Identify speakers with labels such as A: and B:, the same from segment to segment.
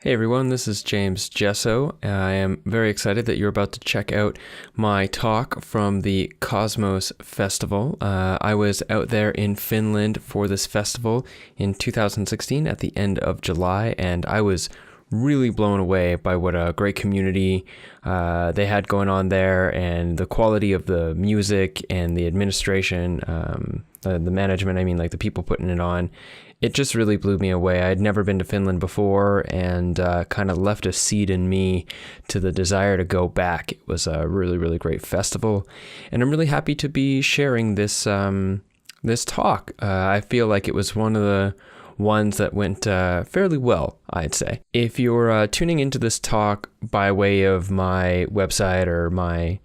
A: Hey everyone, this is James Gesso. I am very excited that you're about to check out my talk from the KOSMOS Festival. I was out there in Finland for this festival in 2016 at the end of July, and I was really blown away by what a great community they had going on there, and the quality of the music and the administration, the management, like the people putting it on. It just really blew me away. I had never been to Finland before, and kind of left a seed in me to the desire to go back. It was a really, really great festival, and I'm really happy to be sharing this this talk. I feel like it was one of the ones that went fairly well, I'd say. If you're tuning into this talk by way of my website or my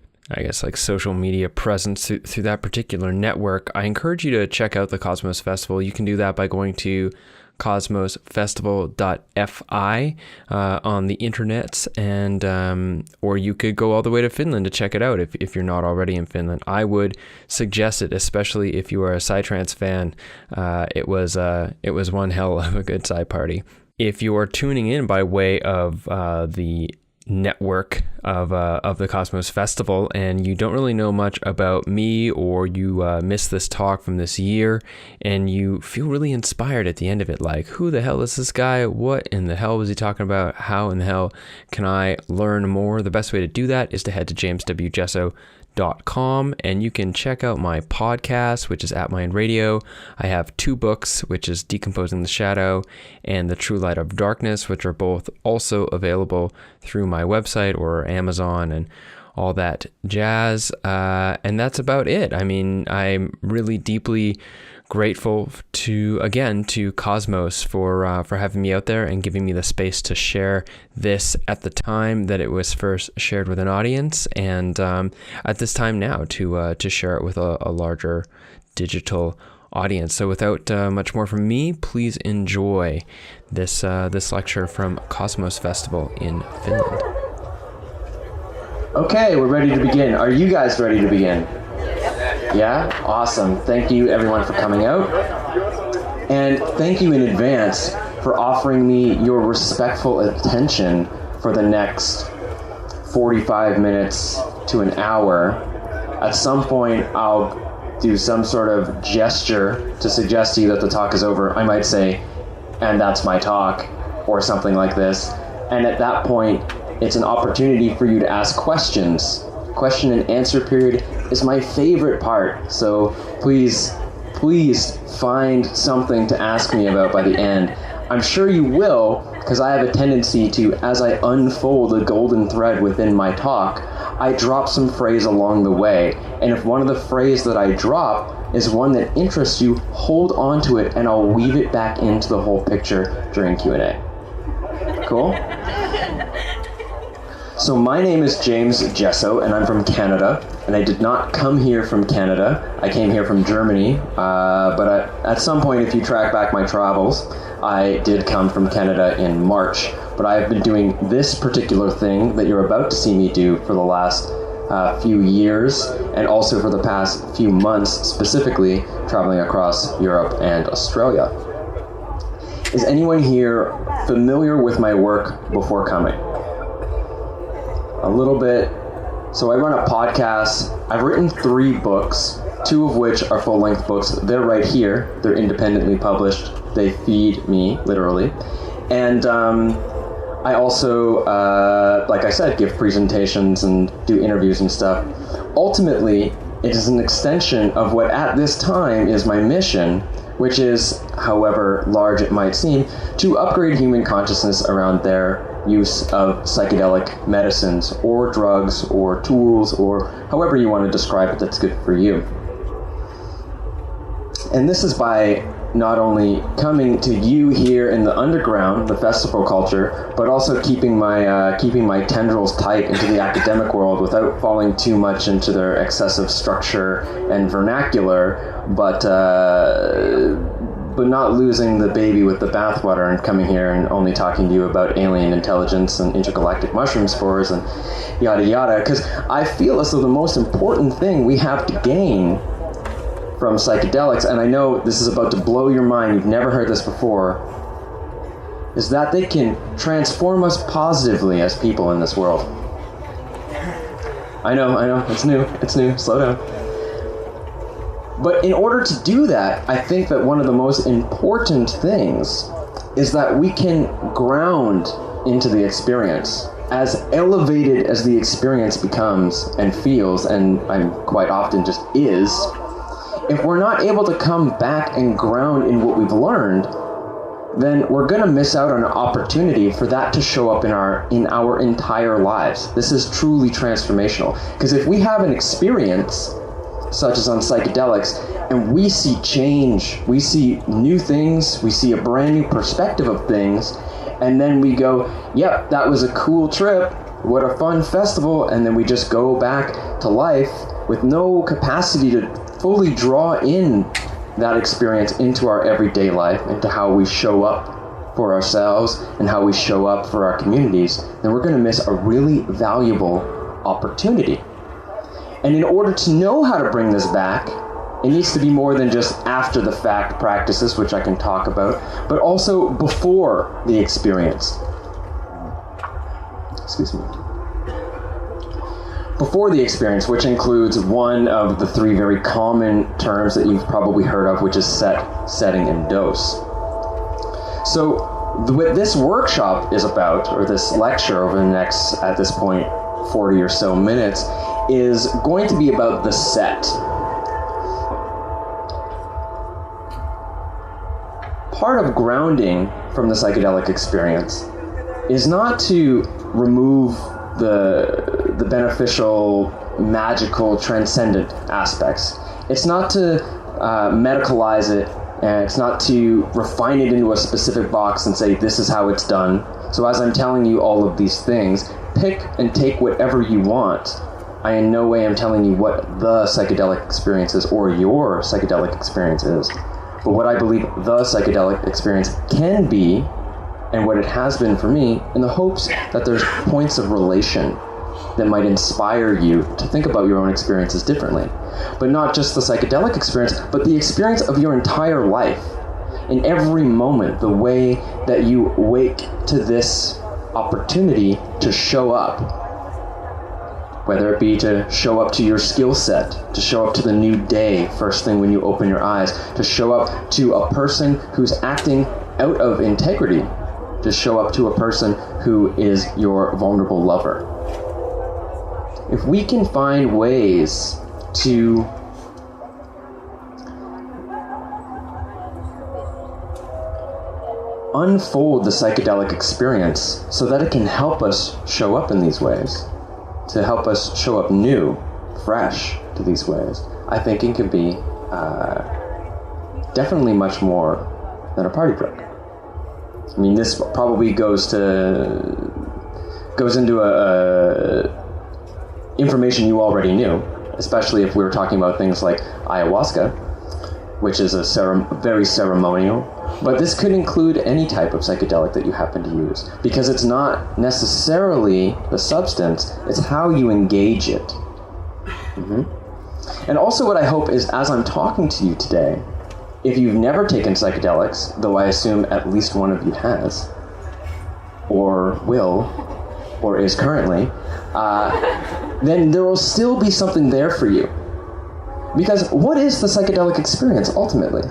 A: social media presence through that particular network, I encourage you to check out the KOSMOS Festival. You can do that by going to kosmosfestival.fi on the internets, and or you could go all the way to Finland to check it out if you're not already in Finland. I would suggest it, especially if you are a Psytrance fan. It was one hell of a good Psy party. If you are tuning in by way of the network of the KOSMOS Festival and you don't really know much about me, or you missed this talk from this year and you feel really inspired at the end of it, like, who the hell is this guy? What in the hell was he talking about? How in the hell can I learn more? The best way to do that is to head to jameswgesso.com, and you can check out my podcast, which is At Mind Radio. I have 2 books, which is Decomposing the Shadow and The True Light of Darkness, which are both also available through my website or Amazon and all that jazz. And that's about it. I'm really deeply grateful to KOSMOS for having me out there and giving me the space to share this at the time that it was first shared with an audience, and at this time now to share it with a larger digital audience. So without much more from me, please enjoy this lecture from KOSMOS Festival in Finland.
B: Okay, we're ready to begin. Are you guys ready to begin? Yeah? Awesome. Thank you everyone for coming out. And thank you in advance for offering me your respectful attention for the next 45 minutes to an hour. At some point, I'll do some sort of gesture to suggest to you that the talk is over. I might say, and that's my talk, or something like this. And at that point, it's an opportunity for you to ask questions. Question and answer period is my favorite part. So please find something to ask me about by the end. I'm sure you will, because I have a tendency to, as I unfold a golden thread within my talk, I drop some phrase along the way. And if one of the phrases that I drop is one that interests you, hold on to it and I'll weave it back into the whole picture during Q&A. Cool? So my name is James Gesso, and I'm from Canada, and I did not come here from Canada. I came here from Germany, but at some point, if you track back my travels, I did come from Canada in March. But I have been doing this particular thing that you're about to see me do for the last few years, and also for the past few months, specifically traveling across Europe and Australia. Is anyone here familiar with my work before coming? A little bit. So I run a podcast. I've written 3 books, 2 of which are full-length books. They're right here. They're independently published. They feed me, literally. And I also, like I said, give presentations and do interviews and stuff. Ultimately, it is an extension of what at this time is my mission, which is, however large it might seem, to upgrade human consciousness around their use of psychedelic medicines or drugs or tools or however you want to describe it that's good for you. And this is by not only coming to you here in the underground, the festival culture, but also keeping my tendrils tight into the academic world without falling too much into their excessive structure and vernacular, but not losing the baby with the bathwater and coming here and only talking to you about alien intelligence and intergalactic mushroom spores and yada yada, because I feel as though the most important thing we have to gain from psychedelics, and I know this is about to blow your mind, you've never heard this before, is that they can transform us positively as people in this world. I know, it's new, slow down. But in order to do that, I think that one of the most important things is that we can ground into the experience. As elevated as the experience becomes and feels, and I'm quite often just is, if we're not able to come back and ground in what we've learned, then we're going to miss out on an opportunity for that to show up in our entire lives. This is truly transformational. Because if we have an experience, such as on psychedelics, and we see change, we see new things, we see a brand new perspective of things, and then we go, yep, that was a cool trip, what a fun festival, and then we just go back to life with no capacity to fully draw in that experience into our everyday life, into how we show up for ourselves and how we show up for our communities, then we're going to miss a really valuable opportunity. And in order to know how to bring this back, it needs to be more than just after the fact practices, which I can talk about, but also before the experience. Excuse me. Before the experience, which includes one of the three very common terms that you've probably heard of, which is set, setting, and dose. So what this workshop is about, or this lecture over the next, at this point, 40 or so minutes, is going to be about the set. Part of grounding from the psychedelic experience is not to remove the beneficial, magical, transcendent aspects. It's not to medicalize it, and it's not to refine it into a specific box and say, this is how it's done. So as I'm telling you all of these things, pick and take whatever you want. I in no way am telling you what the psychedelic experience is or your psychedelic experience is. But what I believe the psychedelic experience can be, and what it has been for me, in the hopes that there's points of relation that might inspire you to think about your own experiences differently. But not just the psychedelic experience, but the experience of your entire life. In every moment, the way that you wake to this opportunity to show up. Whether it be to show up to your skill set, to show up to the new day first thing when you open your eyes, to show up to a person who's acting out of integrity, to show up to a person who is your vulnerable lover. If we can find ways to unfold the psychedelic experience so that it can help us show up in these ways, to help us show up new, fresh to these ways, I think it can be definitely much more than a party drug. I mean, this probably goes into a information you already knew, especially if we were talking about things like ayahuasca, which is very ceremonial. But this could include any type of psychedelic that you happen to use, because it's not necessarily the substance, it's how you engage it. Mm-hmm. And also what I hope is, as I'm talking to you today, if you've never taken psychedelics, though I assume at least one of you has, or will, or is currently, then there will still be something there for you. Because what is the psychedelic experience, ultimately?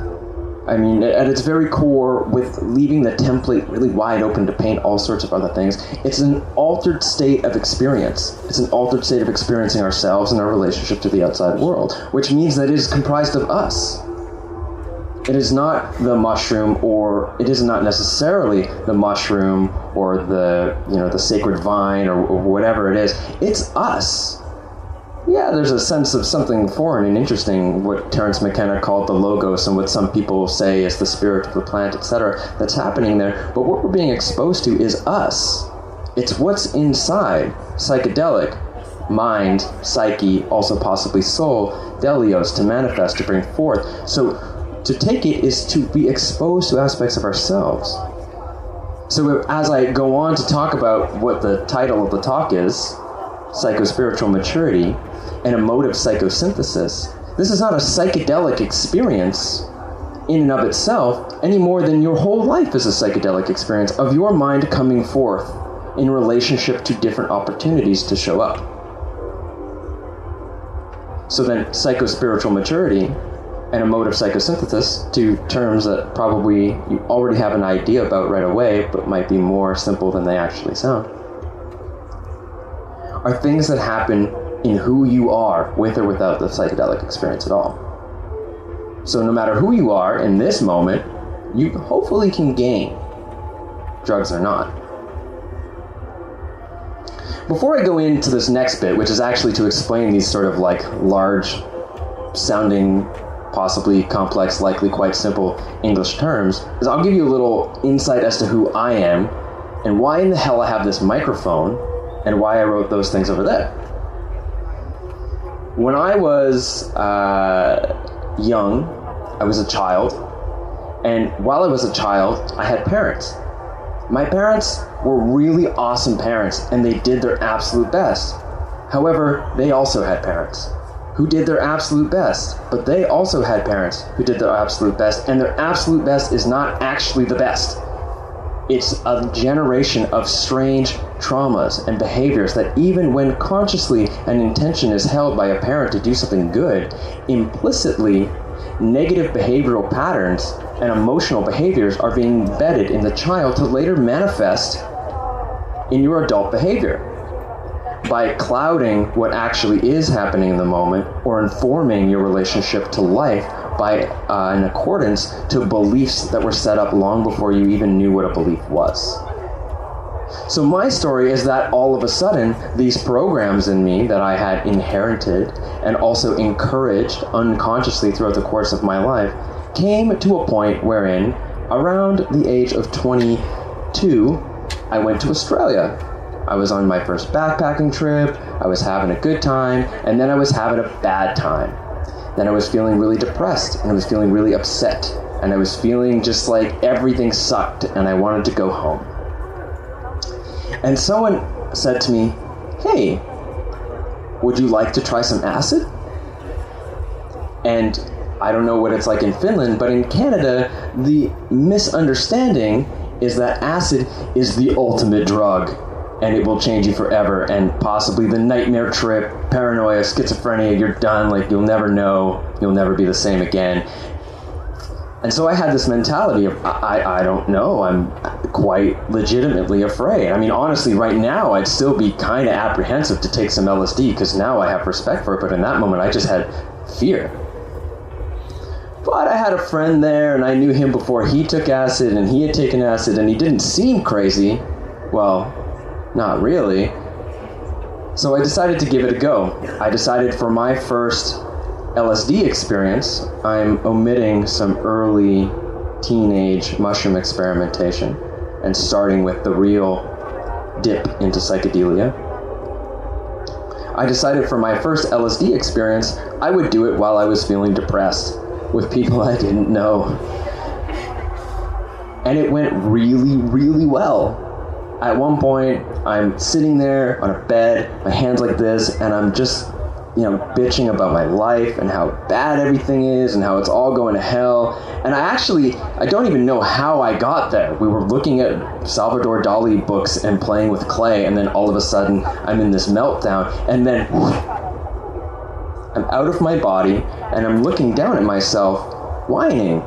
B: I mean, at its very core, with leaving the template really wide open to paint all sorts of other things, it's an altered state of experience. It's an altered state of experiencing ourselves and our relationship to the outside world, which means that it is comprised of us. It is not the mushroom, or it is not necessarily the mushroom or the sacred vine or whatever it is. It's us. Yeah, there's a sense of something foreign and interesting, what Terence McKenna called the logos, and what some people say is the spirit of the plant, etc., that's happening there. But what we're being exposed to is us. It's what's inside. Psychedelic, mind, psyche, also possibly soul, delios, to manifest, to bring forth. So to take it is to be exposed to aspects of ourselves. So as I go on to talk about what the title of the talk is, Psychospiritual Maturity, and Emotive Psychosynthesis, this is not a psychedelic experience. in and of itself any more than your whole life is a psychedelic experience of your mind coming forth in relationship to different opportunities to show up. So then psychospiritual maturity and a mode of psychosynthesis, two terms that probably you already have an idea about right away, but might be more simple than they actually sound, are things that happen in who you are with or without the psychedelic experience at all. So no matter who you are in this moment, you hopefully can gain, drugs or not. Before I go into this next bit, which is actually to explain these sort of like large sounding, possibly complex, likely quite simple English terms, is I'll give you a little insight as to who I am and why in the hell I have this microphone and why I wrote those things over there. When I was young, I was a child, and while I was a child, I had parents. My parents were really awesome parents, and they did their absolute best. However, they also had parents who did their absolute best, but they also had parents who did their absolute best, and their absolute best is not actually the best. It's a generation of strange traumas and behaviors that even when consciously an intention is held by a parent to do something good, implicitly negative behavioral patterns and emotional behaviors are being embedded in the child to later manifest in your adult behavior by clouding what actually is happening in the moment or informing your relationship to life by in accordance to beliefs that were set up long before you even knew what a belief was. So my story is that all of a sudden, these programs in me that I had inherited and also encouraged unconsciously throughout the course of my life came to a point wherein, around the age of 22, I went to Australia. I was on my first backpacking trip, I was having a good time, and then I was having a bad time. Then I was feeling really depressed, and I was feeling really upset, and I was feeling just like everything sucked, and I wanted to go home. And someone said to me, "Hey, would you like to try some acid?" And I don't know what it's like in Finland, but in Canada, the misunderstanding is that acid is the ultimate drug, and it will change you forever, and possibly the nightmare trip, paranoia, schizophrenia, you're done, like you'll never know, you'll never be the same again. And so I had this mentality of, I don't know, I'm quite legitimately afraid. I mean, honestly, right now, I'd still be kind of apprehensive to take some LSD, because now I have respect for it, but in that moment, I just had fear. But I had a friend there, and I knew him before he took acid, and he had taken acid, and he didn't seem crazy. Well, not really. So I decided to give it a go. I decided for my first LSD experience, I'm omitting some early teenage mushroom experimentation and starting with the real dip into psychedelia. I decided for my first LSD experience, I would do it while I was feeling depressed with people I didn't know. And it went really, really well. At one point, I'm sitting there on a bed, my hands like this, and I'm just, bitching about my life and how bad everything is and how it's all going to hell. And I don't even know how I got there. We were looking at Salvador Dali books and playing with clay, and then all of a sudden, I'm in this meltdown, and then I'm out of my body, and I'm looking down at myself, whining.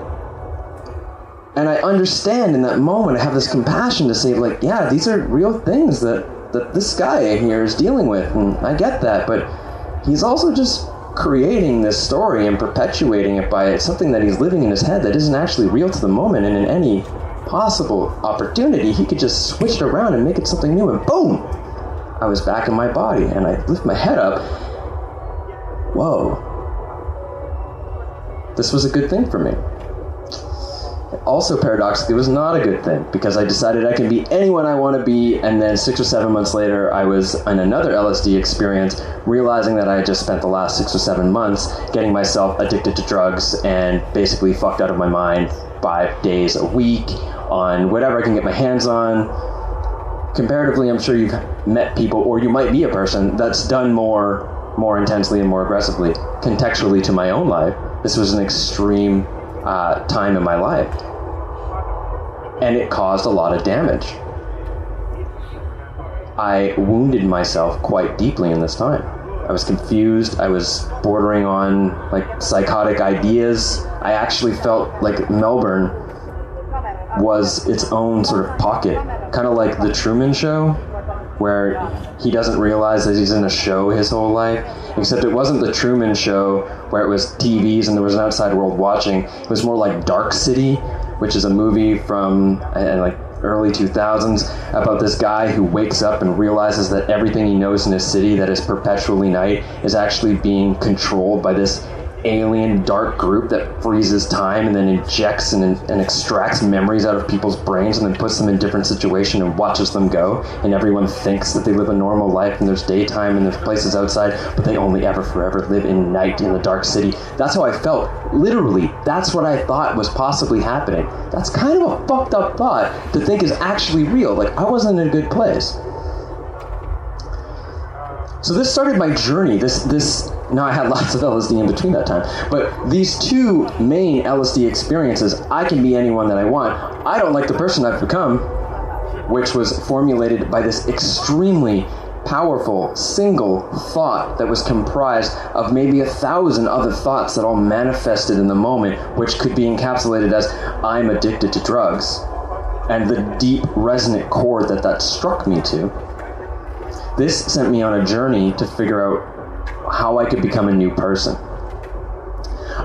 B: And I understand in that moment, I have this compassion to say, like, yeah, these are real things that this guy here is dealing with, and I get that, but he's also just creating this story and perpetuating it by something that he's living in his head that isn't actually real to the moment, and in any possible opportunity, he could just switch it around and make it something new, and boom! I was back in my body, and I lift my head up. Whoa. This was a good thing for me. Also, paradoxically, it was not a good thing, because I decided I can be anyone I want to be, and then 6 or 7 months later, I was in another LSD experience, realizing that I had just spent the last 6 or 7 months getting myself addicted to drugs and basically fucked out of my mind 5 days a week on whatever I can get my hands on. Comparatively, I'm sure you've met people, or you might be a person that's done more intensely and more aggressively. Contextually to my own life, this was an extreme time in my life. And it caused a lot of damage. I wounded myself quite deeply in this time. I was confused. I was bordering on like psychotic ideas. I actually felt like Melbourne was its own sort of pocket, kind of like the Truman Show, where he doesn't realize that he's in a show his whole life, except it wasn't the Truman Show where it was TVs and there was an outside world watching. It was more like Dark City, which is a movie from like early 2000s about this guy who wakes up and realizes that everything he knows in his city that is perpetually night is actually being controlled by this alien dark group that freezes time and then injects and extracts memories out of people's brains and then puts them in different situations and watches them go, and everyone thinks that they live a normal life and there's daytime and there's places outside, but they only ever forever live in night in the dark city. That's how I felt. Literally, that's what I thought was possibly happening. That's kind of a fucked up thought to think is actually real. Like, I wasn't in a good place. So this started my journey. Now I had lots of LSD in between that time, but these two main LSD experiences, I can be anyone that I want. I don't like the person I've become, which was formulated by this extremely powerful single thought that was comprised of maybe 1,000 other thoughts that all manifested in the moment, which could be encapsulated as, I'm addicted to drugs, and the deep resonant chord that struck me to. This sent me on a journey to figure out how I could become a new person.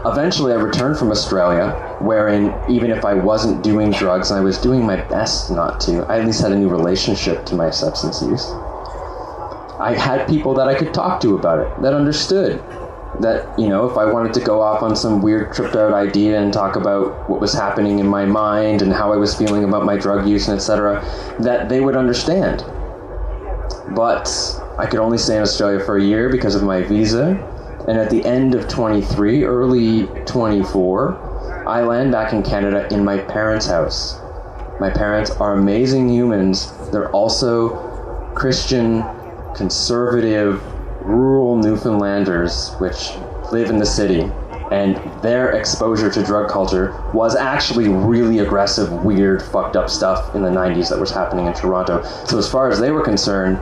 B: Eventually, I returned from Australia, wherein even if I wasn't doing drugs, and I was doing my best not to, I at least had a new relationship to my substance use. I had people that I could talk to about it, that understood that, you know, if I wanted to go off on some weird tripped out idea and talk about what was happening in my mind and how I was feeling about my drug use and etc., that they would understand. But I could only stay in Australia for a year because of my visa, and at the end of 23, early 24, I land back in Canada in my parents' house. My parents are amazing humans. They're also Christian, conservative, rural Newfoundlanders, which live in the city, and their exposure to drug culture was actually really aggressive, weird, fucked up stuff in the 90s that was happening in Toronto. So as far as they were concerned,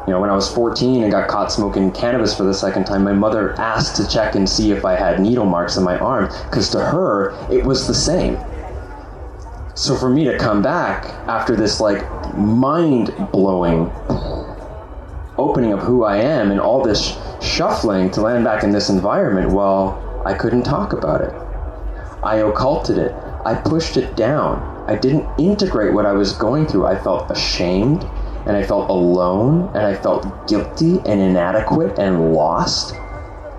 B: you know, when I was 14 and got caught smoking cannabis for the second time, my mother asked to check and see if I had needle marks on my arm, because to her, it was the same. So for me to come back after this, like, mind-blowing opening of who I am and all this shuffling to land back in this environment, well, I couldn't talk about it. I occulted it. I pushed it down. I didn't integrate what I was going through. I felt ashamed, and I felt alone, and I felt guilty and inadequate and lost.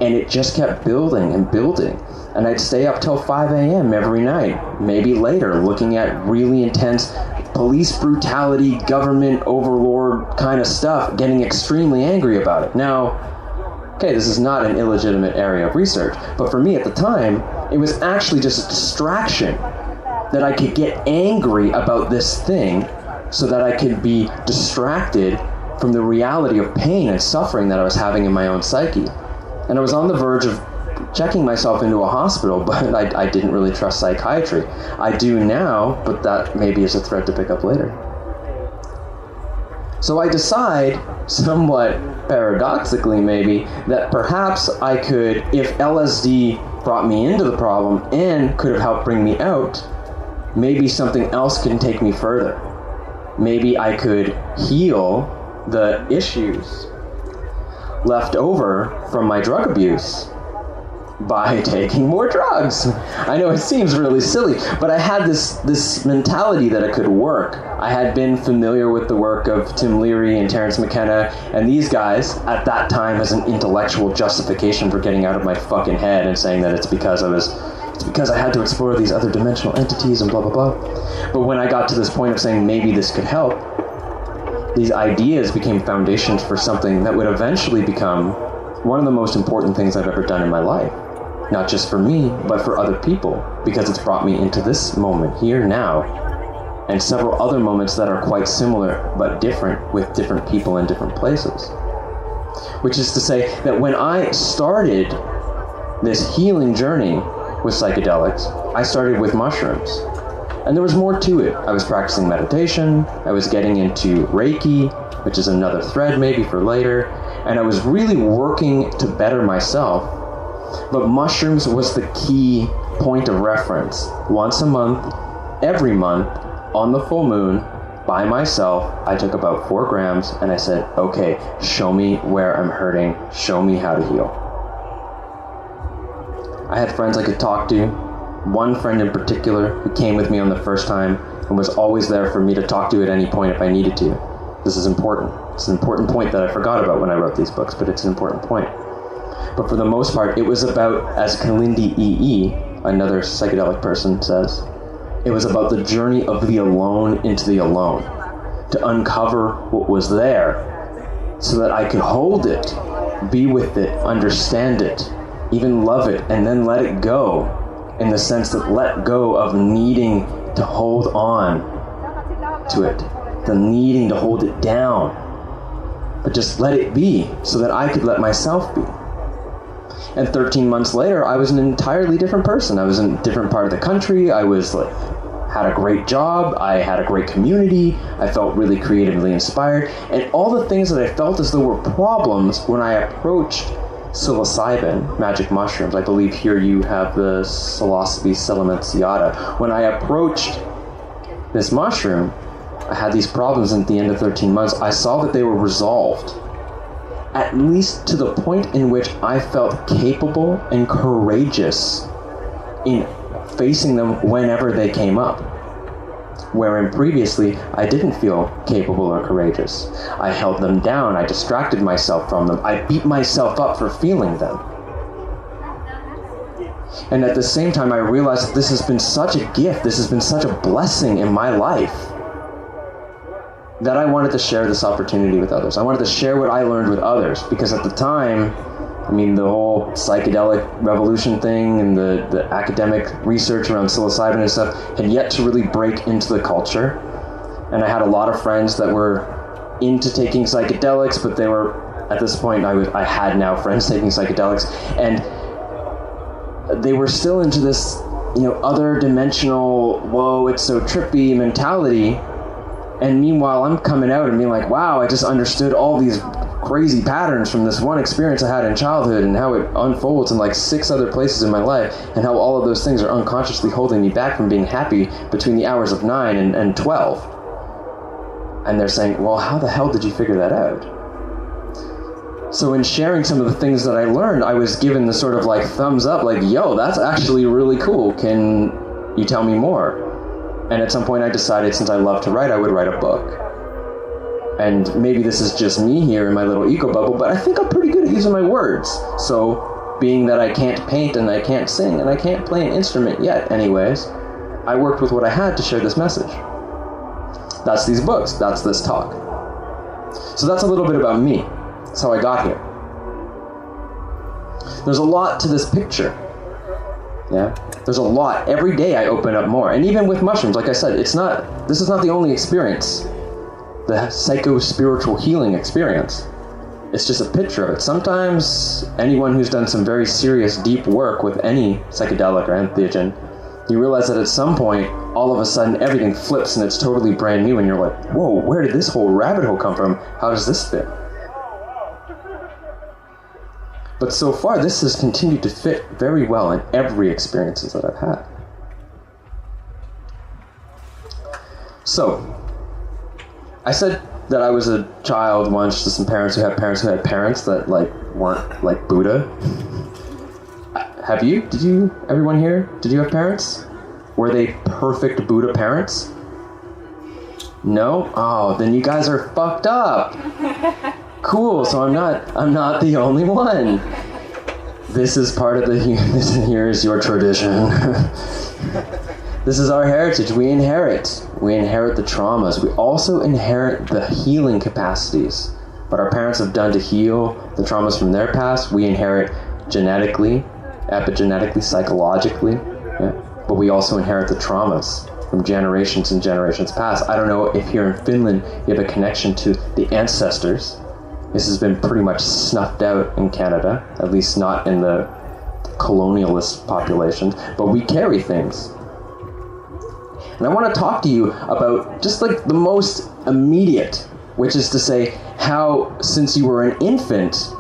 B: And it just kept building and building. And I'd stay up till 5 a.m. every night, maybe later, looking at really intense police brutality, government overlord kind of stuff, getting extremely angry about it. Now, okay, this is not an illegitimate area of research, but for me at the time, it was actually just a distraction that I could get angry about this thing so that I could be distracted from the reality of pain and suffering that I was having in my own psyche. And I was on the verge of checking myself into a hospital, but I didn't really trust psychiatry. I do now, but that maybe is a thread to pick up later. So I decide, somewhat paradoxically maybe, that perhaps I could, if LSD brought me into the problem and could have helped bring me out, maybe something else can take me further. Maybe I could heal the issues left over from my drug abuse by taking more drugs. I know it seems really silly, but I had this mentality that it could work. I had been familiar with the work of Tim Leary and Terence McKenna, and these guys at that time as an intellectual justification for getting out of my fucking head and saying that it's because I had to explore these other dimensional entities and blah blah blah. But when I got to this point of saying maybe this could help, these ideas became foundations for something that would eventually become one of the most important things I've ever done in my life. Not just for me, but for other people, because it's brought me into this moment, here, now, and several other moments that are quite similar, but different, with different people in different places. Which is to say that when I started this healing journey, with psychedelics, I started with mushrooms. And there was more to it. I was practicing meditation, I was getting into Reiki, which is another thread maybe for later, and I was really working to better myself. But mushrooms was the key point of reference. Once a month, every month, on the full moon, by myself, I took about 4 grams and I said, okay, show me where I'm hurting, show me how to heal. I had friends I could talk to. One friend in particular who came with me on the first time and was always there for me to talk to at any point if I needed to. This is important. It's an important point that I forgot about when I wrote these books, but it's an important point. But for the most part, it was about, as Kalindi E.E., another psychedelic person says, it was about the journey of the alone into the alone, to uncover what was there so that I could hold it, be with it, understand it, even love it, and then let it go, in the sense that let go of needing to hold on to it, the needing to hold it down, but just let it be so that I could let myself be. And 13 months later, I was an entirely different person. I was in a different part of the country. I was had a great job. I had a great community. I felt really creatively inspired. And all the things that I felt as though were problems when I approached psilocybin, magic mushrooms. I believe here you have the Psilocybin silenciata. When I approached this mushroom, I had these problems, and at the end of 13 months, I saw that they were resolved. At least to the point in which I felt capable and courageous in facing them whenever they came up. Wherein previously, I didn't feel capable or courageous. I held them down, I distracted myself from them, I beat myself up for feeling them. And at the same time, I realized that this has been such a gift, this has been such a blessing in my life, that I wanted to share this opportunity with others. I wanted to share what I learned with others, because at the time, I mean, the whole psychedelic revolution thing and the academic research around psilocybin and stuff had yet to really break into the culture. And I had a lot of friends that were into taking psychedelics, but they were, at this point, I had now friends taking psychedelics, and they were still into this, other dimensional, whoa, it's so trippy mentality. And meanwhile, I'm coming out and being like, wow, I just understood all these crazy patterns from this one experience I had in childhood and how it unfolds in like 6 other places in my life, and how all of those things are unconsciously holding me back from being happy between the hours of 9 and 12. And they're saying, well, how the hell did you figure that out? So in sharing some of the things that I learned, I was given the sort of like thumbs up, like, yo, that's actually really cool. Can you tell me more? And at some point I decided, since I love to write, I would write a book. And maybe this is just me here in my little eco bubble, but I think I'm pretty good at using my words. So, being that I can't paint and I can't sing and I can't play an instrument yet anyways, I worked with what I had to share this message. That's these books, that's this talk. So that's a little bit about me. That's how I got here. There's a lot to this picture. Yeah, there's a lot. Every day I open up more. And even with mushrooms, like I said, this is not the only experience. The psychospiritual healing experience. It's just a picture of it. Sometimes anyone who's done some very serious, deep work with any psychedelic or entheogen, you realize that at some point, all of a sudden, everything flips and it's totally brand new, and you're like, whoa, where did this whole rabbit hole come from? How does this fit? But so far, this has continued to fit very well in every experiences that I've had. So, I said that I was a child once to some parents who had parents that weren't like Buddha. Have you? Everyone here? Did you have parents? Were they perfect Buddha parents? No? Oh, then you guys are fucked up. Cool, so I'm not the only one. This is part of here's your tradition. This is our heritage. We inherit the traumas. We also inherit the healing capacities. What our parents have done to heal the traumas from their past, we inherit genetically, epigenetically, psychologically. Yeah. But we also inherit the traumas from generations and generations past. I don't know if here in Finland you have a connection to the ancestors. This has been pretty much snuffed out in Canada, at least not in the colonialist populations, but we carry things. And I want to talk to you about just like the most immediate, which is to say how, since you were an infant,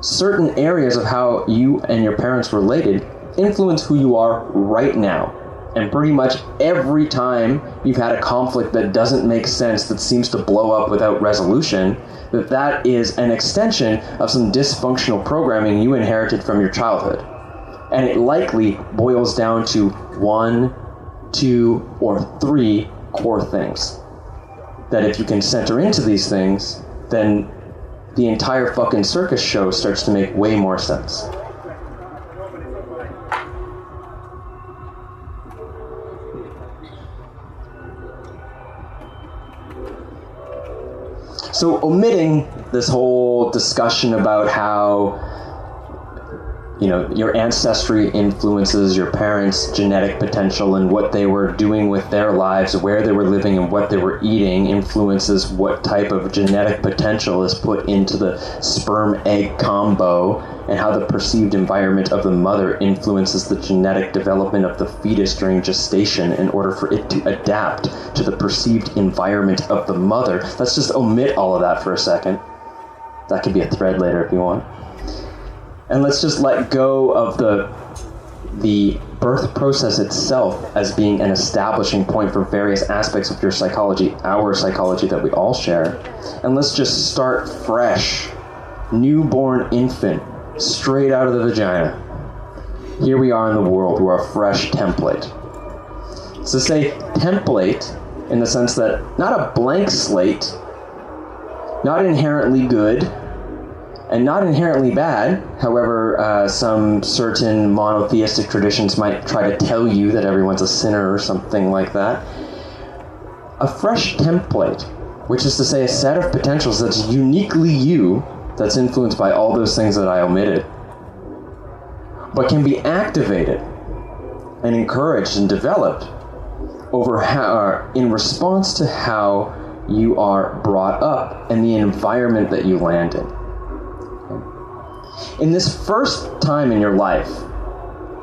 B: certain areas of how you and your parents related influence who you are right now. And pretty much every time you've had a conflict that doesn't make sense, that seems to blow up without resolution, that is an extension of some dysfunctional programming you inherited from your childhood. And it likely boils down to 1, 2, or 3 core things. That if you can center into these things, then the entire fucking circus show starts to make way more sense. So omitting this whole discussion about how, your ancestry influences your parents' genetic potential and what they were doing with their lives, where they were living and what they were eating influences what type of genetic potential is put into the sperm-egg combo, and how the perceived environment of the mother influences the genetic development of the fetus during gestation in order for it to adapt to the perceived environment of the mother. Let's just omit all of that for a second. That could be a thread later if you want. And let's just let go of the birth process itself as being an establishing point for various aspects of your psychology, our psychology that we all share. And let's just start fresh, newborn infant, straight out of the vagina. Here we are in the world, we're a fresh template. So say template in the sense that not a blank slate, not inherently good, and not inherently bad. However, some certain monotheistic traditions might try to tell you that everyone's a sinner or something like that. A fresh template, which is to say a set of potentials that's uniquely you, that's influenced by all those things that I omitted, but can be activated and encouraged and developed in response to how you are brought up and the environment that you land in. In this first time in your life,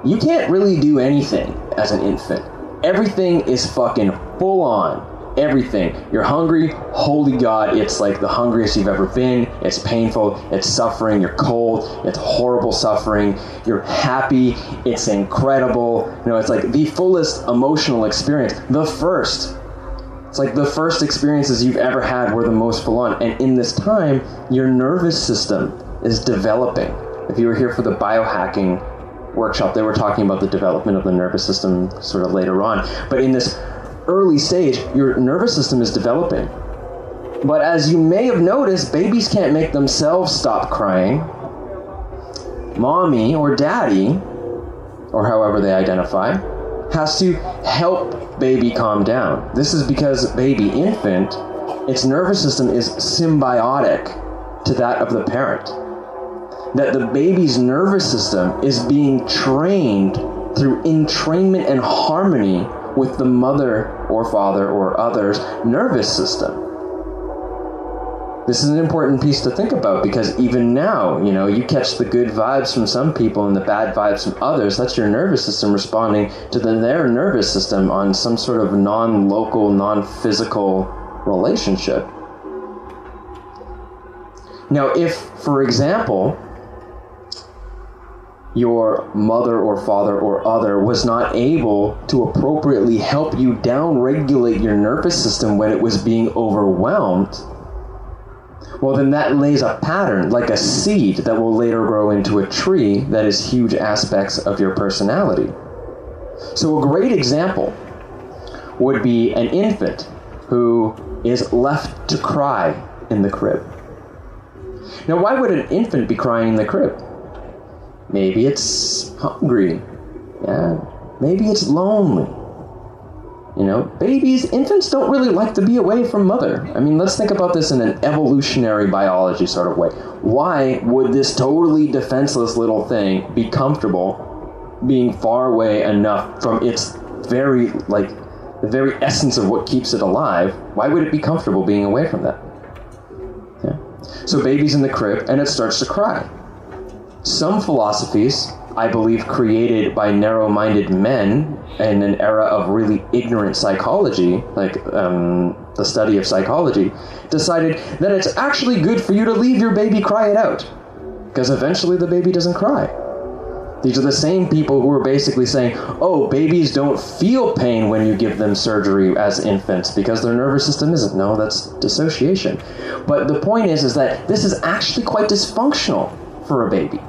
B: you can't really do anything as an infant. Everything is fucking full on. Everything. You're hungry, holy God, it's like the hungriest you've ever been. It's painful, it's suffering, you're cold, it's horrible suffering. You're happy, it's incredible. It's like the fullest emotional experience. It's like the first experiences you've ever had were the most full on. And in this time, your nervous system is developing. If you were here for the biohacking workshop, they were talking about the development of the nervous system sort of later on. But in this early stage, your nervous system is developing. But as you may have noticed, babies can't make themselves stop crying. Mommy or daddy, or however they identify, has to help baby calm down. This is because infant, its nervous system is symbiotic to that of the parent. That the baby's nervous system is being trained through entrainment and harmony with the mother or father or other's nervous system. This is an important piece to think about, because even now, you catch the good vibes from some people and the bad vibes from others. That's your nervous system responding to their nervous system on some sort of non-local, non-physical relationship. Now, if, for example, your mother or father or other was not able to appropriately help you down-regulate your nervous system when it was being overwhelmed, well, then that lays a pattern, like a seed that will later grow into a tree that is huge aspects of your personality. So a great example would be an infant who is left to cry in the crib. Now, why would an infant be crying in the crib? Maybe it's hungry. Yeah. Maybe it's lonely. Infants don't really like to be away from mother. Let's think about this in an evolutionary biology sort of way. Why would this totally defenseless little thing be comfortable being far away enough from its the very essence of what keeps it alive? Why would it be comfortable being away from that? Yeah. So baby's in the crib and it starts to cry. Some philosophies I believe, created by narrow-minded men in an era of really ignorant psychology, like the study of psychology, decided that it's actually good for you to leave your baby cry it out, because eventually the baby doesn't cry. These are the same people who are basically saying, oh, babies don't feel pain when you give them surgery as infants because their nervous system isn't. No, that's dissociation. But the point is that this is actually quite dysfunctional for a baby.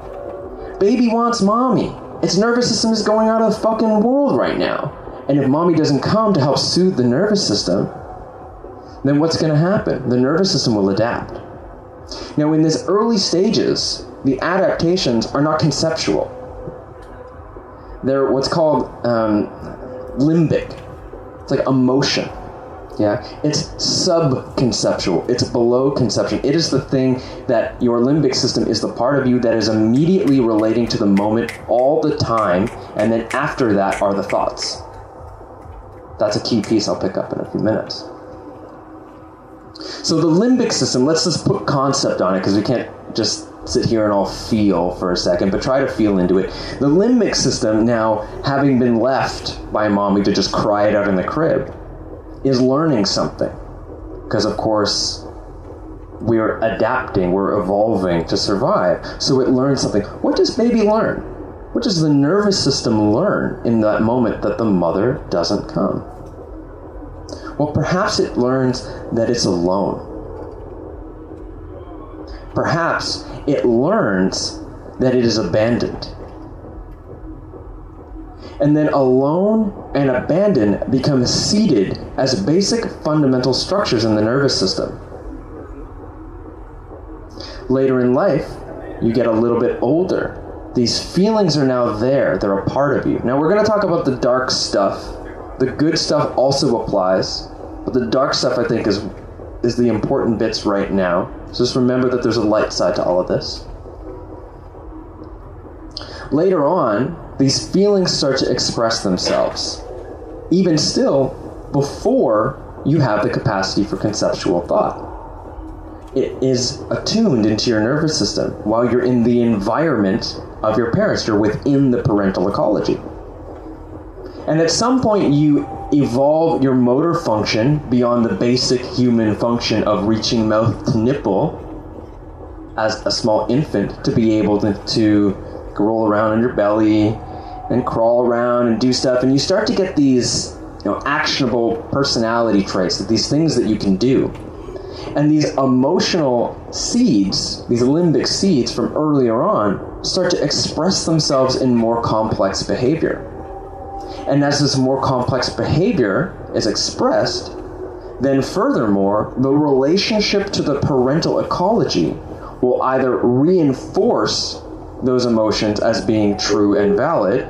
B: Baby wants mommy. Its nervous system is going out of the fucking world right now. And if mommy doesn't come to help soothe the nervous system, then what's going to happen? The nervous system will adapt. Now, in these early stages, the adaptations are not conceptual. They're what's called limbic. It's like emotion. Yeah, it's subconceptual. It's below conception. It is the thing that your limbic system is the part of you that is immediately relating to the moment all the time, and then after that are the thoughts. That's a key piece I'll pick up in a few minutes. So the limbic system, let's just put concept on it because we can't just sit here and all feel for a second, but try to feel into it. The limbic system, now having been left by mommy to just cry it out in the crib, is learning something. Because of course, we're adapting, we're evolving to survive. So it learns something. What does baby learn? What does the nervous system learn in that moment that the mother doesn't come? Well, perhaps it learns that it's alone. Perhaps it learns that it is abandoned. And then alone and abandoned become seated as basic fundamental structures in the nervous system. Later in life, you get a little bit older. These feelings are now there. They're a part of you. Now we're going to talk about the dark stuff. The good stuff also applies, but the dark stuff, I think, is the important bits right now. So just remember that there's a light side to all of this. Later on, these feelings start to express themselves, even still before you have the capacity for conceptual thought. It is attuned into your nervous system while you're in the environment of your parents. You're within the parental ecology. And at some point you evolve your motor function beyond the basic human function of reaching mouth to nipple as a small infant to be able to roll around on your belly and crawl around and do stuff. And you start to get these, actionable personality traits, these things that you can do. And these emotional seeds, these limbic seeds from earlier on, start to express themselves in more complex behavior. And as this more complex behavior is expressed, then furthermore, the relationship to the parental ecology will either reinforce those emotions as being true and valid,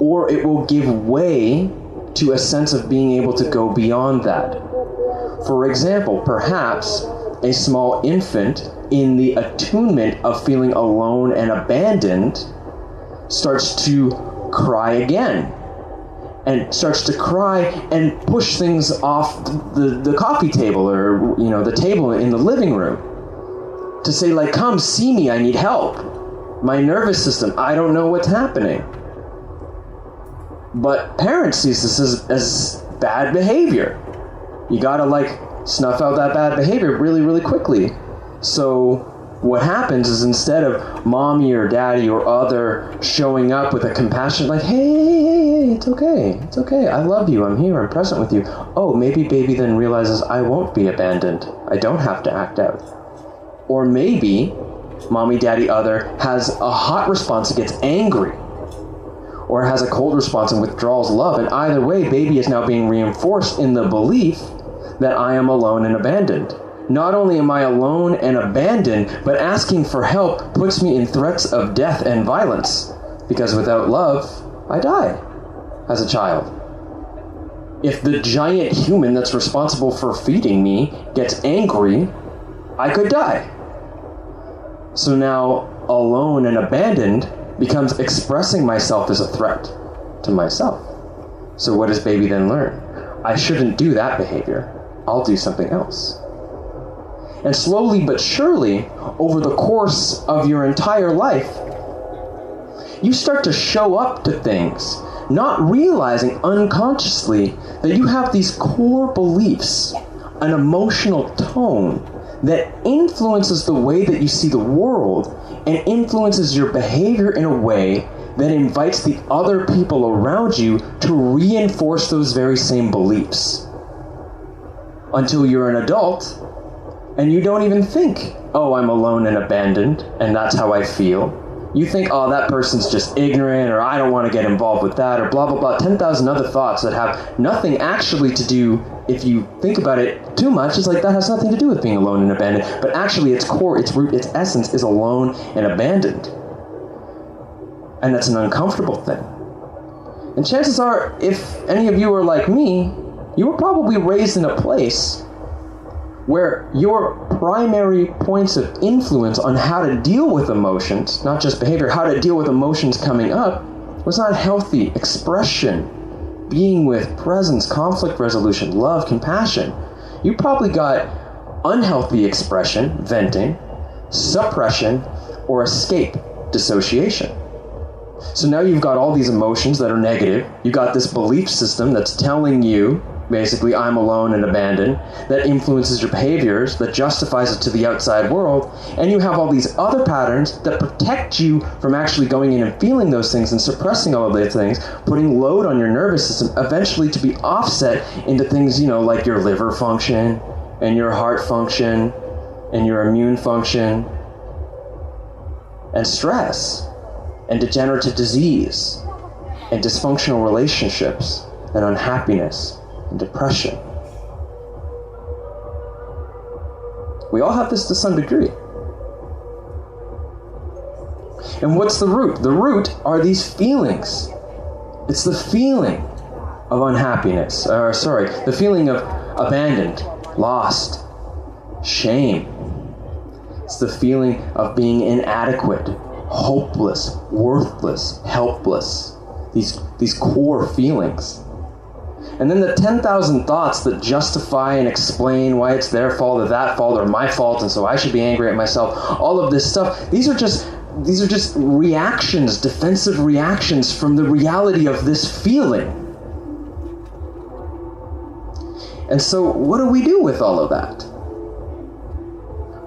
B: or it will give way to a sense of being able to go beyond that. For example, perhaps a small infant in the attunement of feeling alone and abandoned starts to cry again, and starts to cry and push things off the coffee table or the table in the living room to say, like, come see me, I need help. My nervous system, I don't know what's happening. But parents see this as bad behavior. You gotta snuff out that bad behavior really, really quickly. So what happens is, instead of mommy or daddy or other showing up with a compassion, like, hey, it's okay, I love you, I'm here, I'm present with you. Oh, maybe baby then realizes I won't be abandoned. I don't have to act out. Or maybe mommy, daddy, other has a hot response and gets angry, or has a cold response and withdraws love. And either way, baby is now being reinforced in the belief that I am alone and abandoned. Not only am I alone and abandoned, but asking for help puts me in threats of death and violence, because without love, I die as a child. If the giant human that's responsible for feeding me gets angry, I could die. So now, alone and abandoned becomes expressing myself as a threat to myself. So what does baby then learn? I shouldn't do that behavior. I'll do something else. And slowly but surely, over the course of your entire life, you start to show up to things, not realizing unconsciously that you have these core beliefs, an emotional tone that influences the way that you see the world and influences your behavior in a way that invites the other people around you to reinforce those very same beliefs. Until you're an adult and you don't even think, oh, I'm alone and abandoned and that's how I feel. You think, oh, that person's just ignorant, or I don't want to get involved with that, or blah, blah, blah. 10,000 other thoughts that have nothing actually to do, if you think about it too much, it's like that has nothing to do with being alone and abandoned. But actually its core, its root, its essence is alone and abandoned. And that's an uncomfortable thing. And chances are, if any of you are like me, you were probably raised in a place where your primary points of influence on how to deal with emotions, not just behavior, how to deal with emotions coming up, was not healthy expression, being with, presence, conflict resolution, love, compassion. You probably got unhealthy expression, venting, suppression, or escape, dissociation. So now you've got all these emotions that are negative. You got this belief system that's telling you, basically, I'm alone and abandoned, that influences your behaviors, that justifies it to the outside world, and you have all these other patterns that protect you from actually going in and feeling those things and suppressing all of those things, putting load on your nervous system, eventually to be offset into things, like your liver function, and your heart function, and your immune function, and stress, and degenerative disease, and dysfunctional relationships, and unhappiness, and depression. We all have this to some degree. And what's the root? The root are these feelings. It's the feeling of unhappiness, the feeling of abandoned, lost, shame. It's the feeling of being inadequate, hopeless, worthless, helpless. These core feelings. And then the 10,000 thoughts that justify and explain why it's their fault or that fault or my fault, and so I should be angry at myself. All of this stuff. These are just reactions, defensive reactions from the reality of this feeling. And so what do we do with all of that?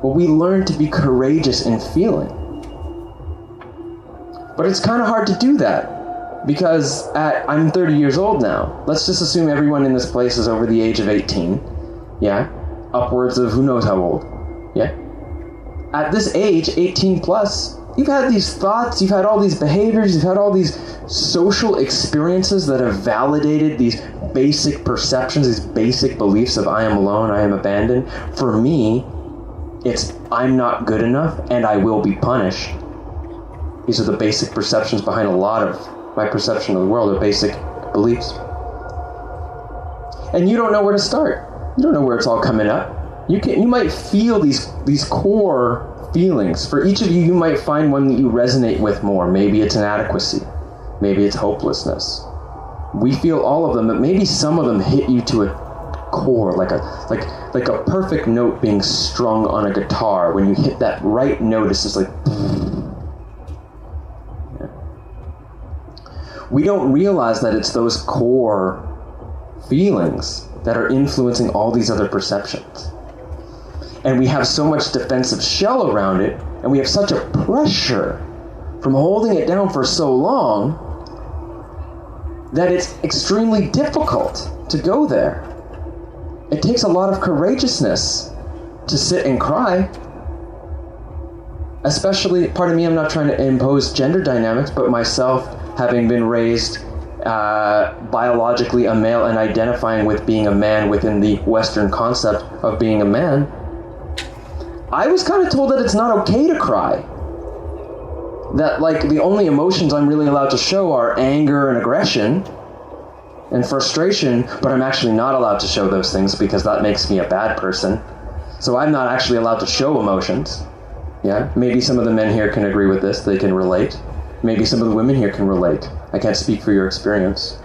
B: Well, we learn to be courageous in feeling. But it's kind of hard to do that. Because I'm 30 years old now. Let's just assume everyone in this place is over the age of 18. Yeah? Upwards of who knows how old. Yeah? At this age, 18 plus, you've had these thoughts, you've had all these behaviors, you've had all these social experiences that have validated these basic perceptions, these basic beliefs of I am alone, I am abandoned. For me, it's I'm not good enough and I will be punished. These are the basic perceptions behind a lot of my perception of the world, are basic beliefs. And you don't know where to start. You don't know where it's all coming up. You might feel these core feelings. For each of you, you might find one that you resonate with more. Maybe it's inadequacy. Maybe it's hopelessness. We feel all of them, but maybe some of them hit you to a core, like a perfect note being strung on a guitar. When you hit that right note, it's just like. We don't realize that it's those core feelings that are influencing all these other perceptions. And we have so much defensive shell around it, and we have such a pressure from holding it down for so long that it's extremely difficult to go there. It takes a lot of courageousness to sit and cry. Especially, pardon me, I'm not trying to impose gender dynamics, but myself, having been raised biologically a male and identifying with being a man within the Western concept of being a man, I was kind of told that it's not okay to cry. That, the only emotions I'm really allowed to show are anger and aggression and frustration, but I'm actually not allowed to show those things because that makes me a bad person. So I'm not actually allowed to show emotions. Yeah, maybe some of the men here can agree with this, they can relate. Maybe some of the women here can relate. I can't speak for your experience.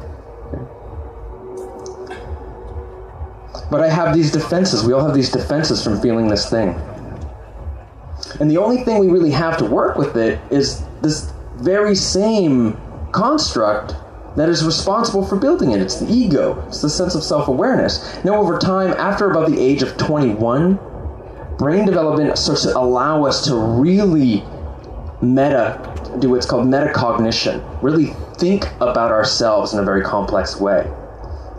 B: But I have these defenses. We all have these defenses from feeling this thing. And the only thing we really have to work with it is very same construct that is responsible for building it. It's the ego. It's the sense of self-awareness. Now, over time, after about the age of 21, brain development starts to allow us to really do what's called metacognition, really think about ourselves in a very complex way.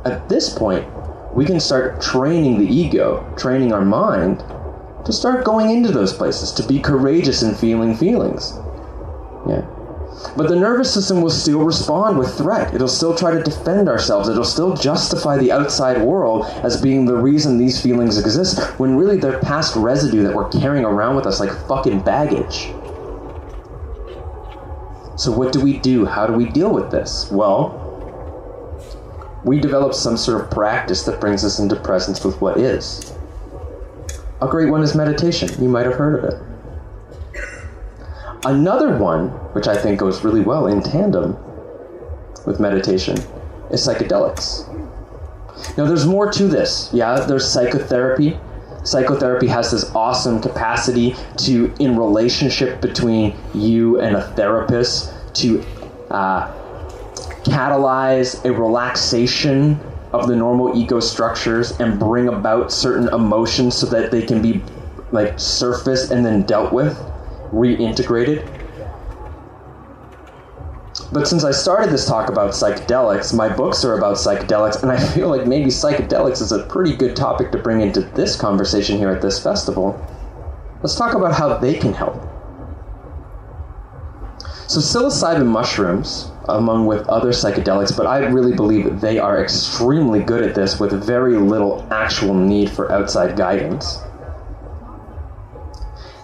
B: At this point, we can start training the ego, training our mind, to start going into those places, to be courageous in feeling feelings. Yeah. But the nervous system will still respond with threat. It'll still try to defend ourselves. It'll still justify the outside world as being the reason these feelings exist, when really they're past residue that we're carrying around with us like fucking baggage. So what do we do? How do we deal with this? Well, we develop some sort of practice that brings us into presence with what is. A great one is meditation. You might have heard of it. Another one, which I think goes really well in tandem with meditation, is psychedelics. Now, there's more to this. Yeah, there's psychotherapy. Psychotherapy has this awesome capacity to, in relationship between you and a therapist, to catalyze a relaxation of the normal ego structures and bring about certain emotions so that they can be like surfaced and then dealt with, reintegrated. But since I started this talk about psychedelics, my books are about psychedelics, and I feel like maybe psychedelics is a pretty good topic to bring into this conversation here at this festival. Let's talk about how they can help. So psilocybin mushrooms, among with other psychedelics, but I really believe they are extremely good at this with very little actual need for outside guidance,